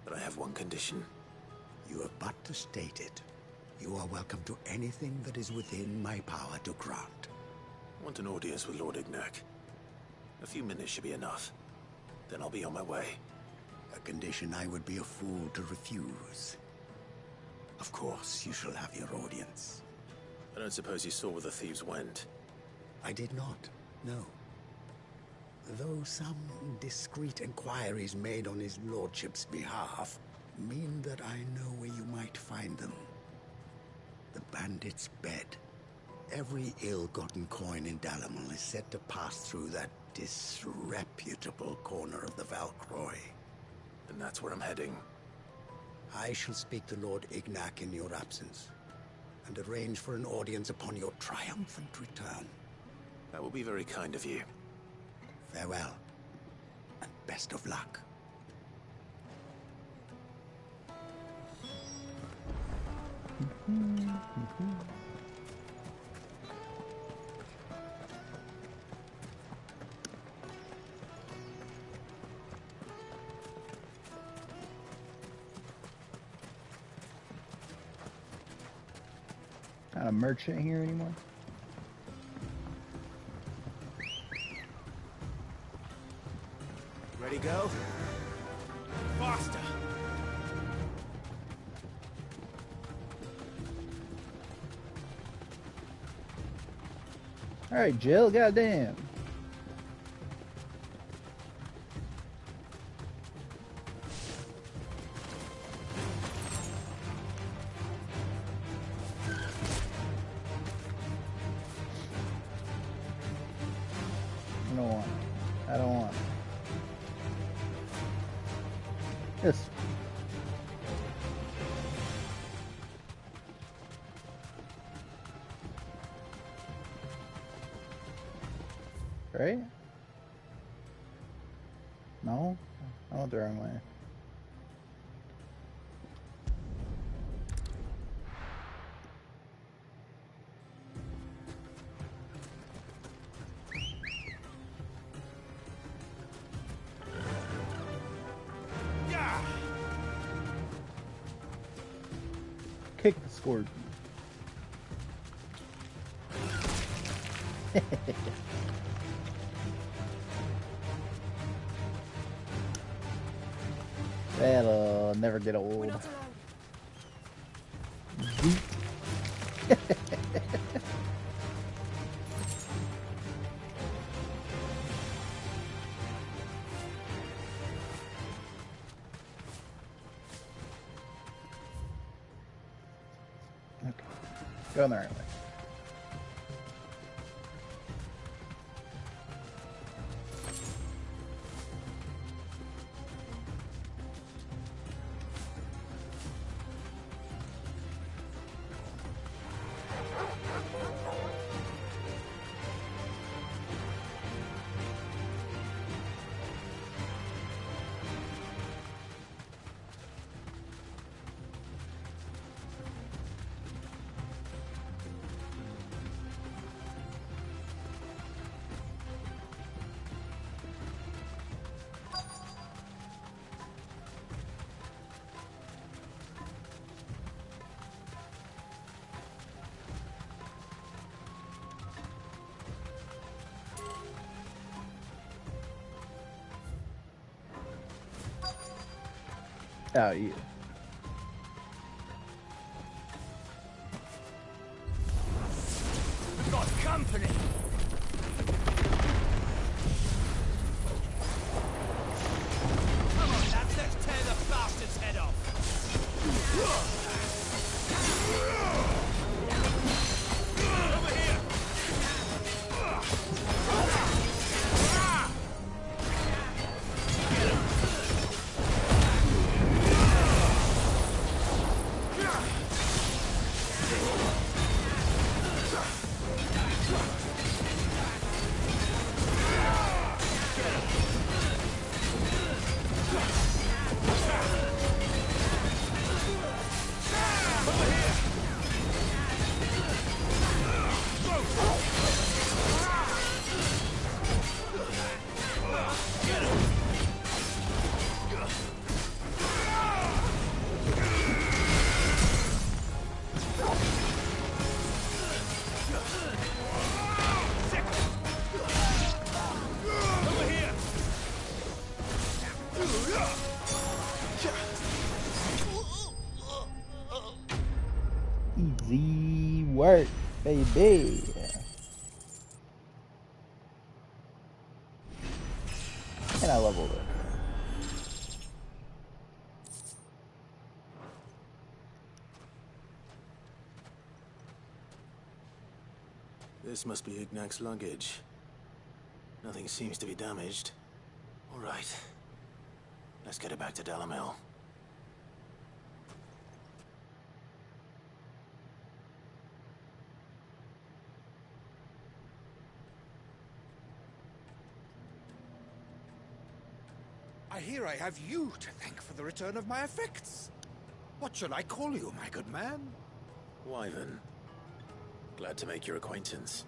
But I have one condition. You have but to state it. You are welcome to anything that is within my power to grant. I want an audience with Lord Ignac. A few minutes should be enough. Then I'll be on my way. A condition I would be a fool to refuse. Of course, you shall have your audience. I don't suppose you saw where the thieves went. I did not, no. Though some discreet inquiries made on his lordship's behalf mean that I know where you might find them. The bandit's bed. Every ill-gotten coin in Dalamil is said to pass through that disreputable corner of the Valcroy. And that's where I'm heading. I shall speak to Lord Ignac in your absence, and arrange for an audience upon your triumphant return. That will be very kind of you. Farewell, and best of luck. Not a merchant here anymore. Ready, go? Faster! All right, Jill. Goddamn. I don't want it. Yes. right? No? I went the wrong way. Kick the scorpion. That'll never get old. Okay. Going the right way. Oh, yeah. We've got company. Come on, lads, let's tear the bastard's head off. Over here. Easy work, baby. And I leveled it. This must be Ignac's luggage. Nothing seems to be damaged. All right. Let's get it back to Dalamel. I hear I have you to thank for the return of my effects. What shall I call you, my good man? Wyvern. Glad to make your acquaintance.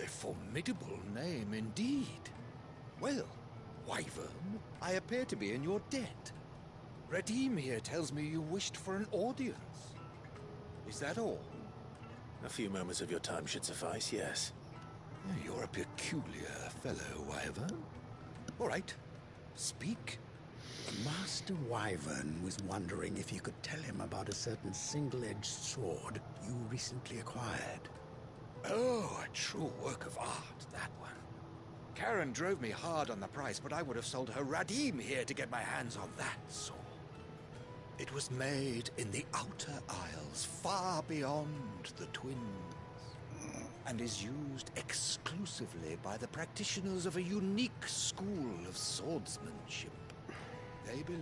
A formidable name indeed. Well, Wyvern, I appear to be in your debt. Redeem here tells me you wished for an audience. Is that all? A few moments of your time should suffice, yes. You're a peculiar fellow, Wyvern. All right, speak. Master Wyvern was wondering if you could tell him about a certain single-edged sword you recently acquired. Oh, a true work of art, that one. Karen drove me hard on the price, but I would have sold her Radim here to get my hands on that sword. It was made in the Outer Isles, far beyond the Twins, and is used exclusively by the practitioners of a unique school of swordsmanship. They believe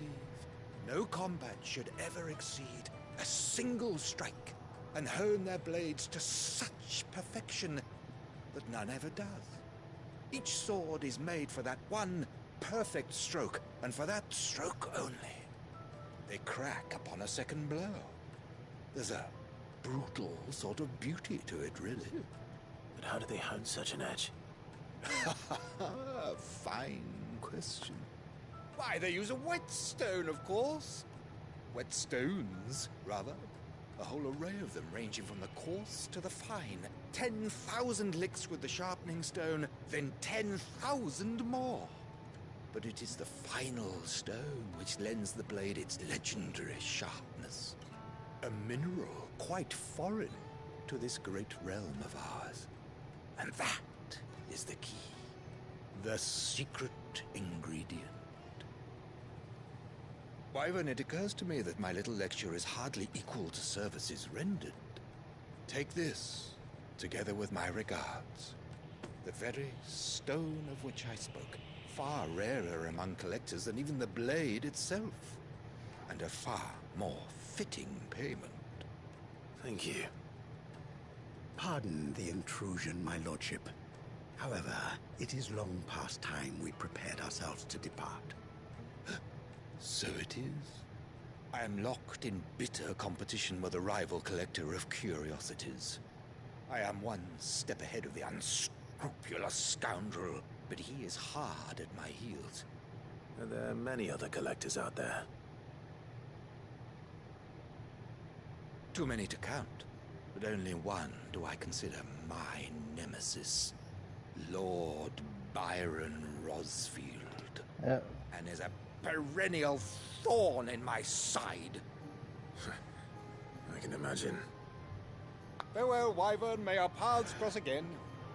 no combat should ever exceed a single strike, and hone their blades to such perfection that none ever does. Each sword is made for that one perfect stroke, and for that stroke only. They crack upon a second blow. There's a brutal sort of beauty to it, really. But how do they hone such an edge? Fine question. Why, they use a whetstone, of course. Whetstones, rather. A whole array of them, ranging from the coarse to the fine. 10,000 licks with the sharpening stone, then 10,000 more. But it is the final stone which lends the blade its legendary sharpness. A mineral quite foreign to this great realm of ours. And that is the key. The secret ingredient. Wyvern, it occurs to me that my little lecture is hardly equal to services rendered. Take this, together with my regards. The very stone of which I spoke, far rarer among collectors than even the blade itself, and a far more fitting payment. Thank you. Pardon the intrusion, my lordship. However, it is long past time we prepared ourselves to depart. So it is. I am locked in bitter competition with a rival collector of curiosities. I am one step ahead of the unscrupulous scoundrel, but he is hard at my heels. Are there many other collectors out there? Too many to count, but only one do I consider my nemesis. Lord Byron Rosfield. And is a perennial thorn in my side. I can imagine. Farewell, Wyvern. May our paths cross again.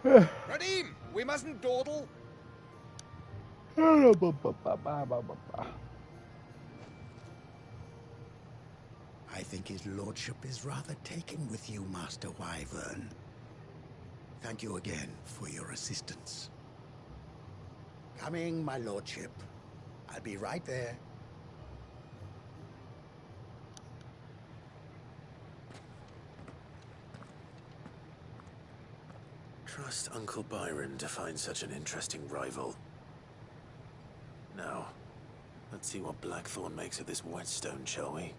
Radim, we mustn't dawdle. I think his lordship is rather taken with you, Master Wyvern. Thank you again for your assistance. Coming, my lordship. I'll be right there. Trust Uncle Byron to find such an interesting rival. Now, let's see what Blackthorn makes of this whetstone, shall we?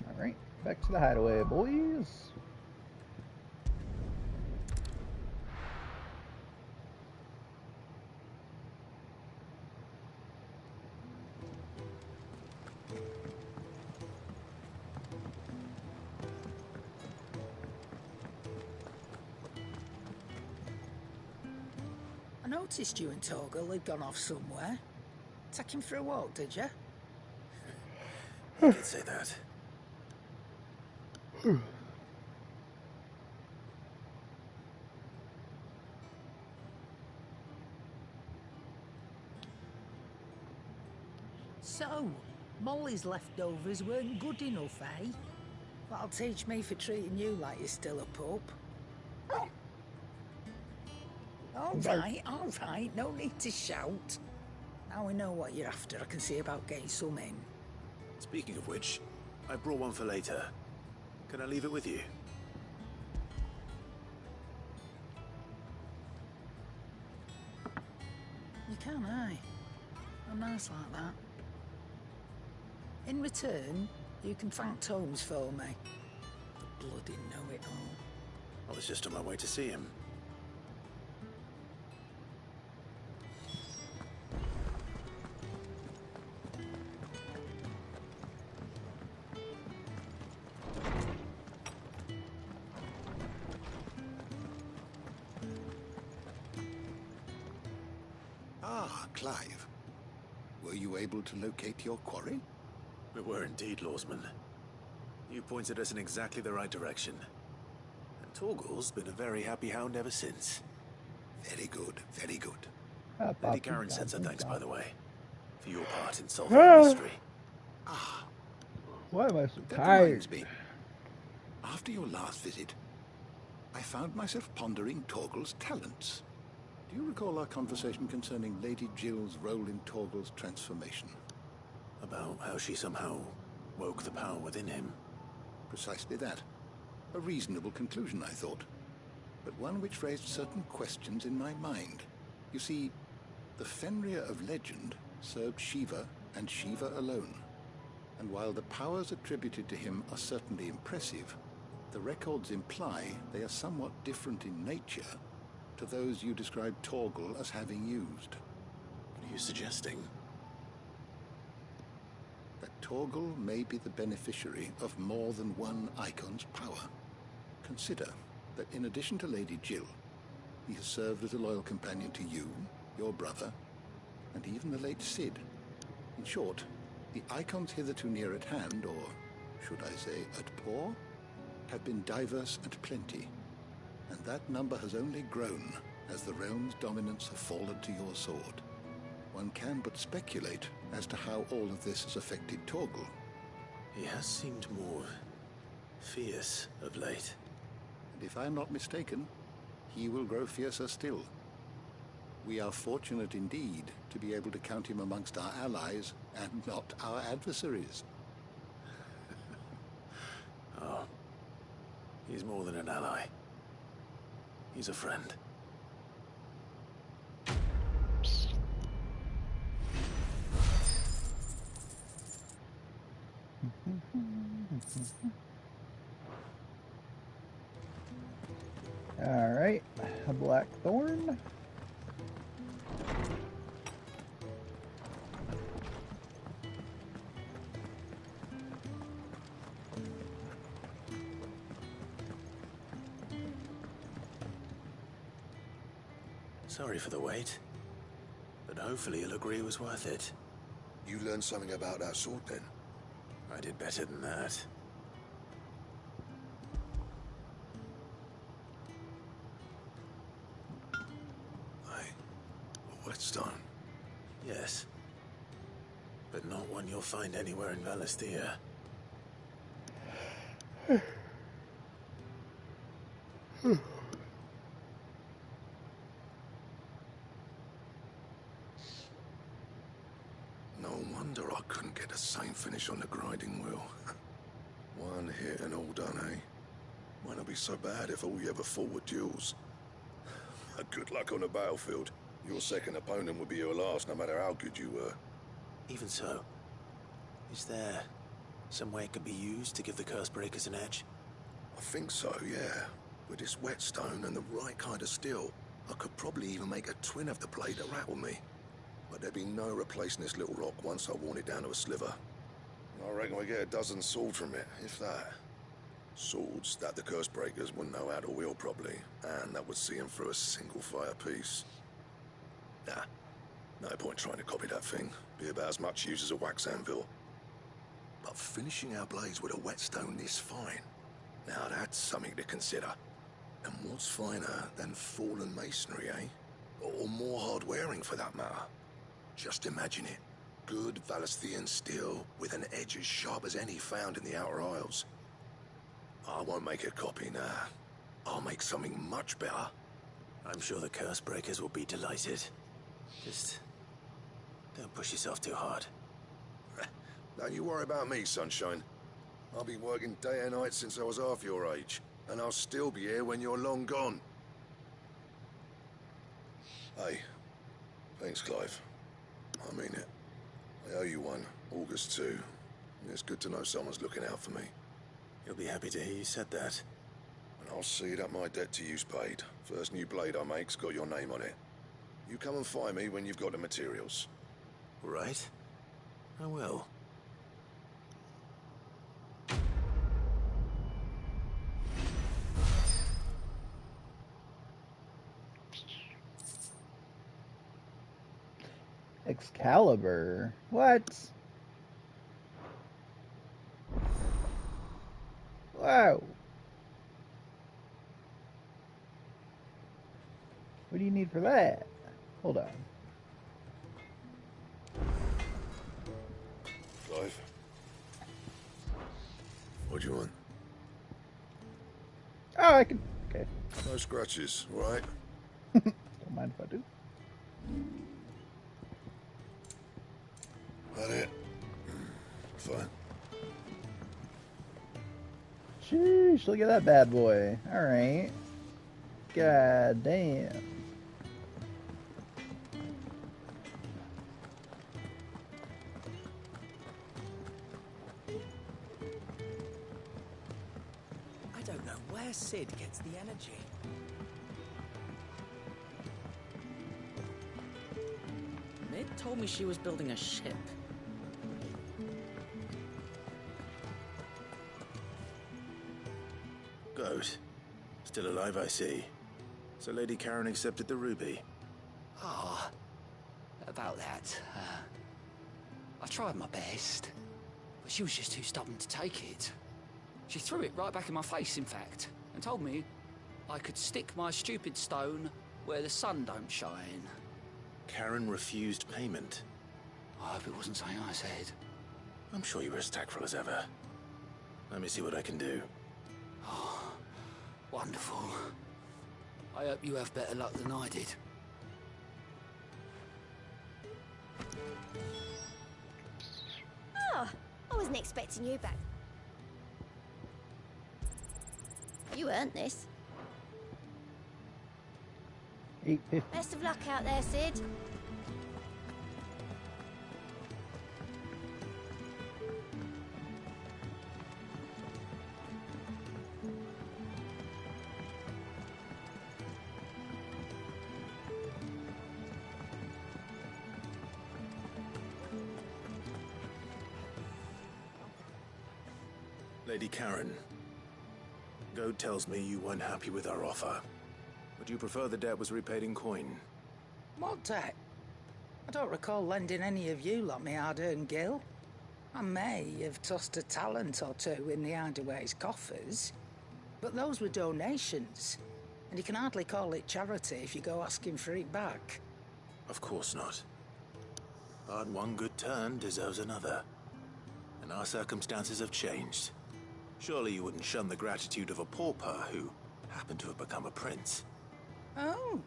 Alright, back to the hideaway, boys. I noticed you and Torgal had gone off somewhere. Take him for a walk, did you? You could say that. So, Molly's leftovers weren't good enough, eh? That'll teach me for treating you like you're still a pup. All right, no need to shout. Now we know what you're after, I can see about getting some in. Speaking of which, I brought one for later. Can I leave it with you? You can, aye. I'm nice like that. In return, you can thank Tomes for me. The bloody know-it-all. I was just on my way to see him. Ah, Clive. Were you able to locate your quarry? We were indeed, Lawsman. You pointed us in exactly the right direction. And Torgal's been a very happy hound ever since. Very good, very good. Lady Karen sends her thanks, by the way, for your part in solving the mystery. Why am I so That tired? reminds me. After your last visit, I found myself pondering Torgal's talents. Do you recall our conversation concerning Lady Jill's role in Torgal's transformation? About how she somehow woke the power within him. Precisely that. A reasonable conclusion, I thought, but one which raised certain questions in my mind. You see, the Fenrir of legend served Shiva and Shiva alone. And while the powers attributed to him are certainly impressive, the records imply they are somewhat different in nature to those you described Torgal as having used. What are you suggesting? That Torgal may be the beneficiary of more than one Icon's power. Consider that in addition to Lady Jill, he has served as a loyal companion to you, your brother, and even the late Cid. In short, the Icons hitherto near at hand, or should I say at paw, have been diverse and plenty, and that number has only grown as the realm's dominance have fallen to your sword. One can but speculate as to how all of this has affected Torgal. He has seemed more fierce of late. And if I'm not mistaken, he will grow fiercer still. We are fortunate indeed to be able to count him amongst our allies and not our adversaries. Oh, he's more than an ally. He's a friend. Alright, a blackthorn. Sorry for the wait, but hopefully you'll agree it was worth it. You learned something about that sword then? I did better than that. A whetstone? Yes. But not one you'll find anywhere in Valisthea. No wonder I couldn't get the same finish on the grinding wheel. One hit and all done, eh? Might not be so bad if all we ever fought were duels. Good luck on the battlefield. Your second opponent would be your last, no matter how good you were. Even so, is there some way it could be used to give the Cursebreakers an edge? I think so, yeah. With this whetstone and the right kind of steel, I could probably even make a twin of the blade that rattled me. But there'd be no replacing this little rock once I worn it down to a sliver. I reckon we get a dozen swords from it, if that. Swords that the Cursebreakers wouldn't know how to wield properly, and that would see them through a single fire piece. Nah, no point trying to copy that thing. Be about as much use as a wax anvil. But finishing our blades with a whetstone this fine, now that's something to consider. And what's finer than fallen masonry, eh? Or more hard-wearing, for that matter. Just imagine it. Good Valisthean steel with an edge as sharp as any found in the Outer Isles. I won't make a copy now. I'll make something much better. I'm sure the Cursebreakers will be delighted. Just don't push yourself too hard. Don't you worry about me, Sunshine. I'll be working day and night since I was half your age, and I'll still be here when you're long gone. Hey, thanks, Clive. I mean it. I owe you one. August too. It's good to know someone's looking out for me. You'll be happy to hear you said that. And I'll see that my debt to you's paid. First new blade I make's got your name on it. You come and find me when you've got the materials. Right. I will. Excalibur. What? Wow. What do you need for that? Hold on. Clive. What do you want? Oh, I can... Okay. No scratches, right? Don't mind if I do. That it? Fine. Sheesh, look at that bad boy. Alright. God damn. I don't know where Sid gets the energy. Mid told me she was building a ship. Goat. Still alive, I see. So Lady Karen accepted the ruby. Ah, about that. I tried my best, but she was just too stubborn to take it. She threw it right back in my face, in fact, and told me I could stick my stupid stone where the sun don't shine. Karen refused payment. I hope it wasn't something I said. I'm sure you were as tactful as ever. Let me see what I can do. Oh, wonderful. I hope you have better luck than I did. Oh, I wasn't expecting you back. You earned this. 850. Best of luck out there, Sid. Lady Karen, Goat tells me you weren't happy with our offer. Would you prefer the debt was repaid in coin? What debt? I don't recall lending any of you lot me hard-earned gil. I may have tossed a talent or two in the Hideaway's coffers, but those were donations, and you can hardly call it charity if you go asking for it back. Of course not. But one good turn deserves another. And our circumstances have changed. Surely you wouldn't shun the gratitude of a pauper who happened to have become a prince. Oh,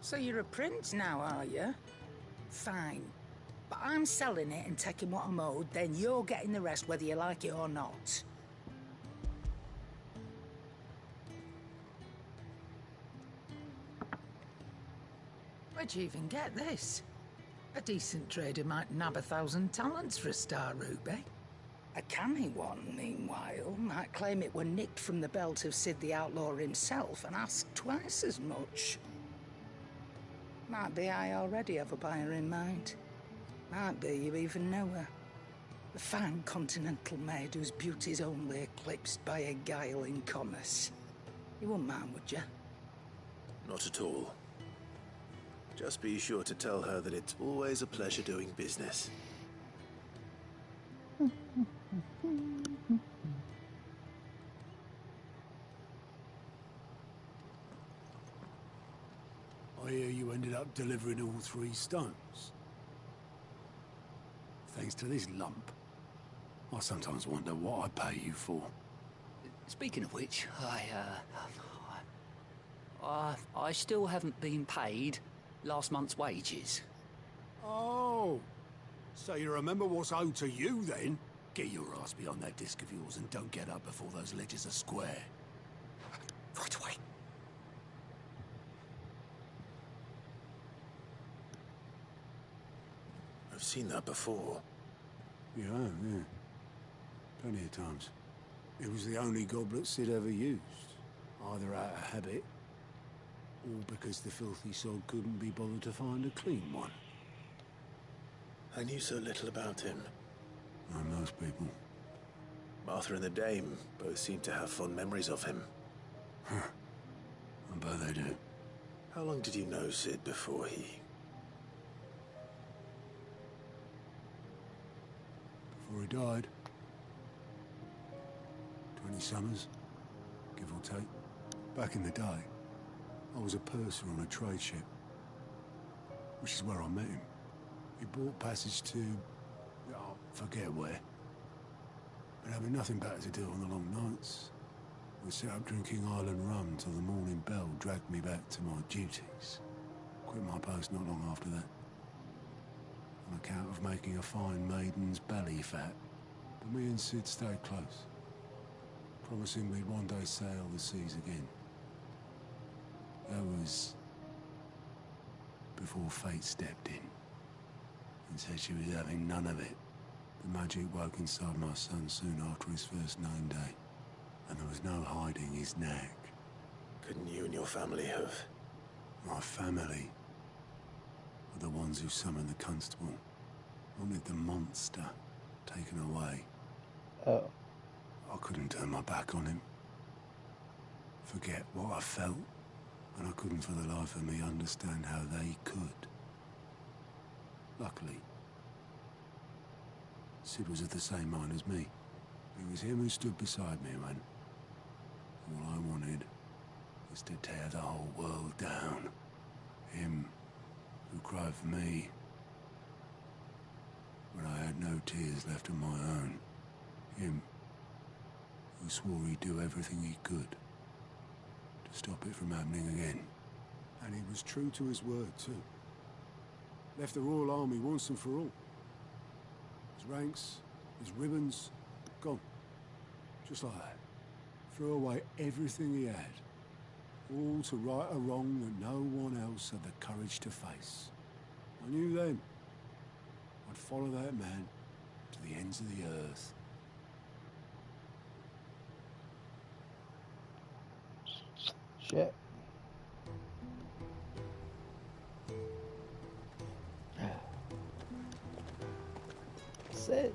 so you're a prince now, are you? Fine. But I'm selling it and taking what I'm owed, then you're getting the rest whether you like it or not. Where'd you even get this? A decent trader might nab 1,000 talents for a star ruby. A canny one, meanwhile, might claim it were nicked from the belt of Sid the Outlaw himself and ask twice as much. Might be I already have a buyer in mind. Might be you even know her. A fine continental maid whose beauty's only eclipsed by a guile in commerce. You wouldn't mind, would you? Not at all. Just be sure to tell her that it's always a pleasure doing business. I hear you ended up delivering all 3 stones. Thanks to this lump. I sometimes wonder what I pay you for. Speaking of which, I still haven't been paid last month's wages. Oh, so you remember what's owed to you then? Get your ass behind that disc of yours and don't get up before those ledgers are square. Right away. I've seen that before. You have, yeah. Plenty of times. It was the only goblet Sid ever used. Either out of habit, or because the filthy sod couldn't be bothered to find a clean one. I knew so little about him. Like most people. Martha and the Dame both seem to have fond memories of him. Huh. I bet they do. How long did you know Sid before he... Before he died. 20 summers, give or take. Back in the day, I was a purser on a trade ship. Which is where I met him. He bought passage to... oh, forget where. But having nothing better to do on the long nights, we set up drinking island rum till the morning bell dragged me back to my duties. Quit my post not long after that. On account of making a fine maiden's belly fat. But me and Sid stayed close. promising we'd one day sail the seas again. That was before fate stepped in and said she was having none of it. The magic woke inside my son soon after his first 9 day, and there was no hiding his knack. Couldn't you and your family have? My family were the ones who summoned the constable, wanted the monster taken away. Oh. I couldn't turn my back on him, forget what I felt, and I couldn't for the life of me understand how they could. Luckily, Sid was of the same mind as me. It was him who stood beside me when all I wanted was to tear the whole world down. Him who cried for me when I had no tears left of my own. Him who swore he'd do everything he could to stop it from happening again. And he was true to his word, too. Left the Royal Army once and for all. His ranks, his ribbons, gone. Just like that. Threw away everything he had. All to right a wrong that no one else had the courage to face. I knew then I'd follow that man to the ends of the earth. Shit. Sid.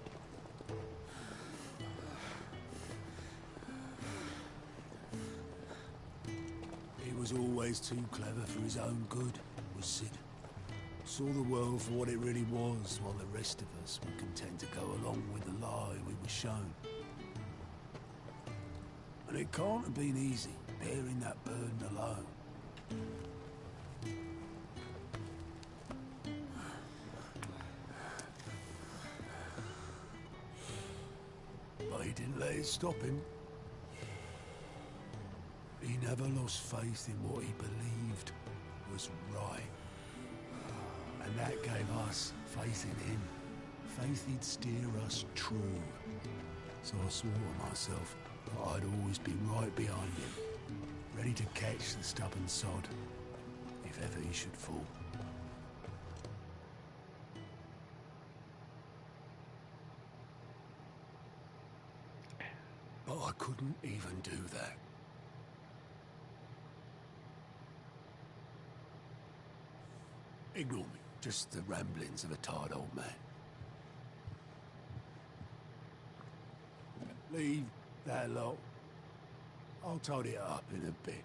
He was always too clever for his own good, was Sid. Saw the world for what it really was, while the rest of us were content to go along with the lie we were shown. And it can't have been easy, bearing that burden alone. But he didn't let it stop him. He never lost faith in what he believed was right. And that gave us faith in him. Faith he'd steer us true. So I swore to myself that I'd always be right behind him, ready to catch the stubborn sod, if ever he should fall. But I couldn't even do that. Ignore me. Just the ramblings of a tired old man. Leave that lot. I'll tidy it up in a bit.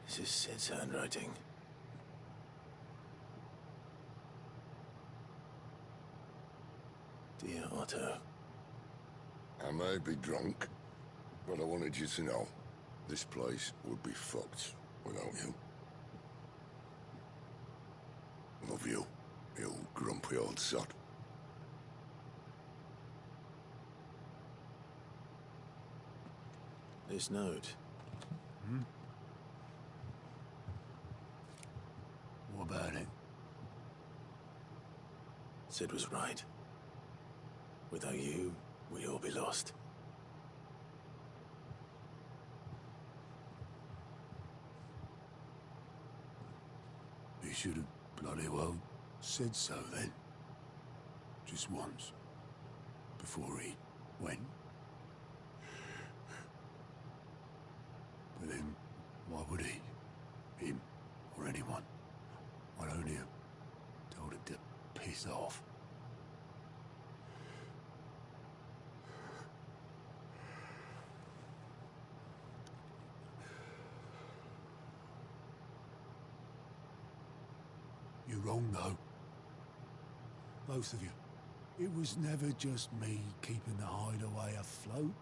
This is Sid's handwriting. Dear Otto. I may be drunk, but I wanted you to know this place would be fucked without you. Love you, you grumpy old sod. This note. What about it? Sid was right. Without you, we'd all be lost. He should have bloody well said so then. Just once. Before he went. But then, why would he? Him, or anyone? I'd only have told him to piss off. You're wrong, though. Both of you. It was never just me keeping the hideaway afloat.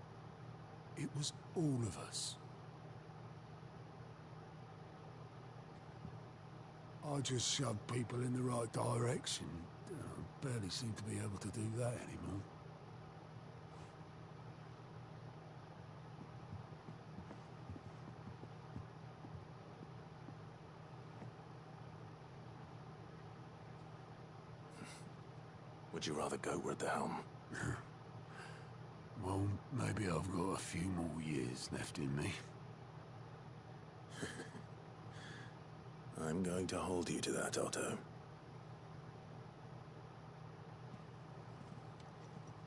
It was all of us. I just shoved people in the right direction. I barely seem to be able to do that anymore. would you rather go at the helm? Well, maybe I've got a few more years left in me. I'm going to hold you to that, Otto.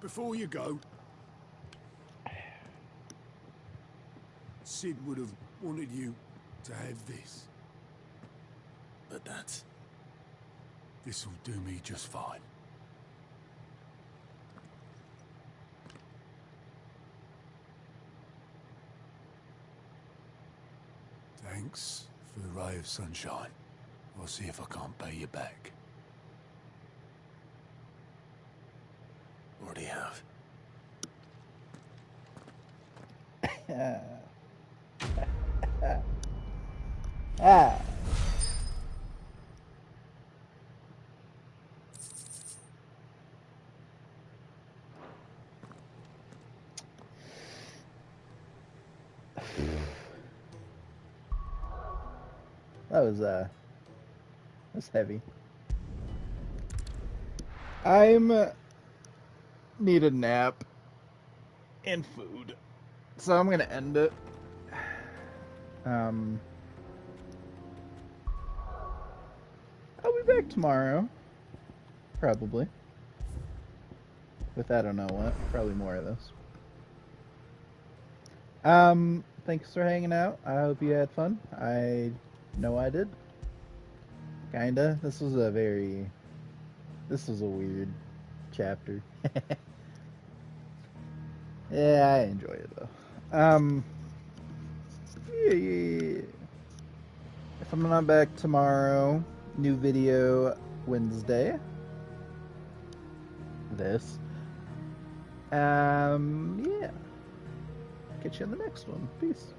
Before you go, Sid would have wanted you to have this. But that's... This'll do me just fine. Thanks for the ray of sunshine. I'll see if I can't pay you back. Already have. Ah. That's heavy. Need a nap and food, so I'm gonna end it. I'll be back tomorrow, probably. With I don't know what, probably more of this. Thanks for hanging out. I hope you had fun. I know I did. Kinda. This was a weird chapter. Yeah, I enjoy it though. Yeah. If I'm not back tomorrow, new video Wednesday. This. Yeah. Catch you in the next one. Peace.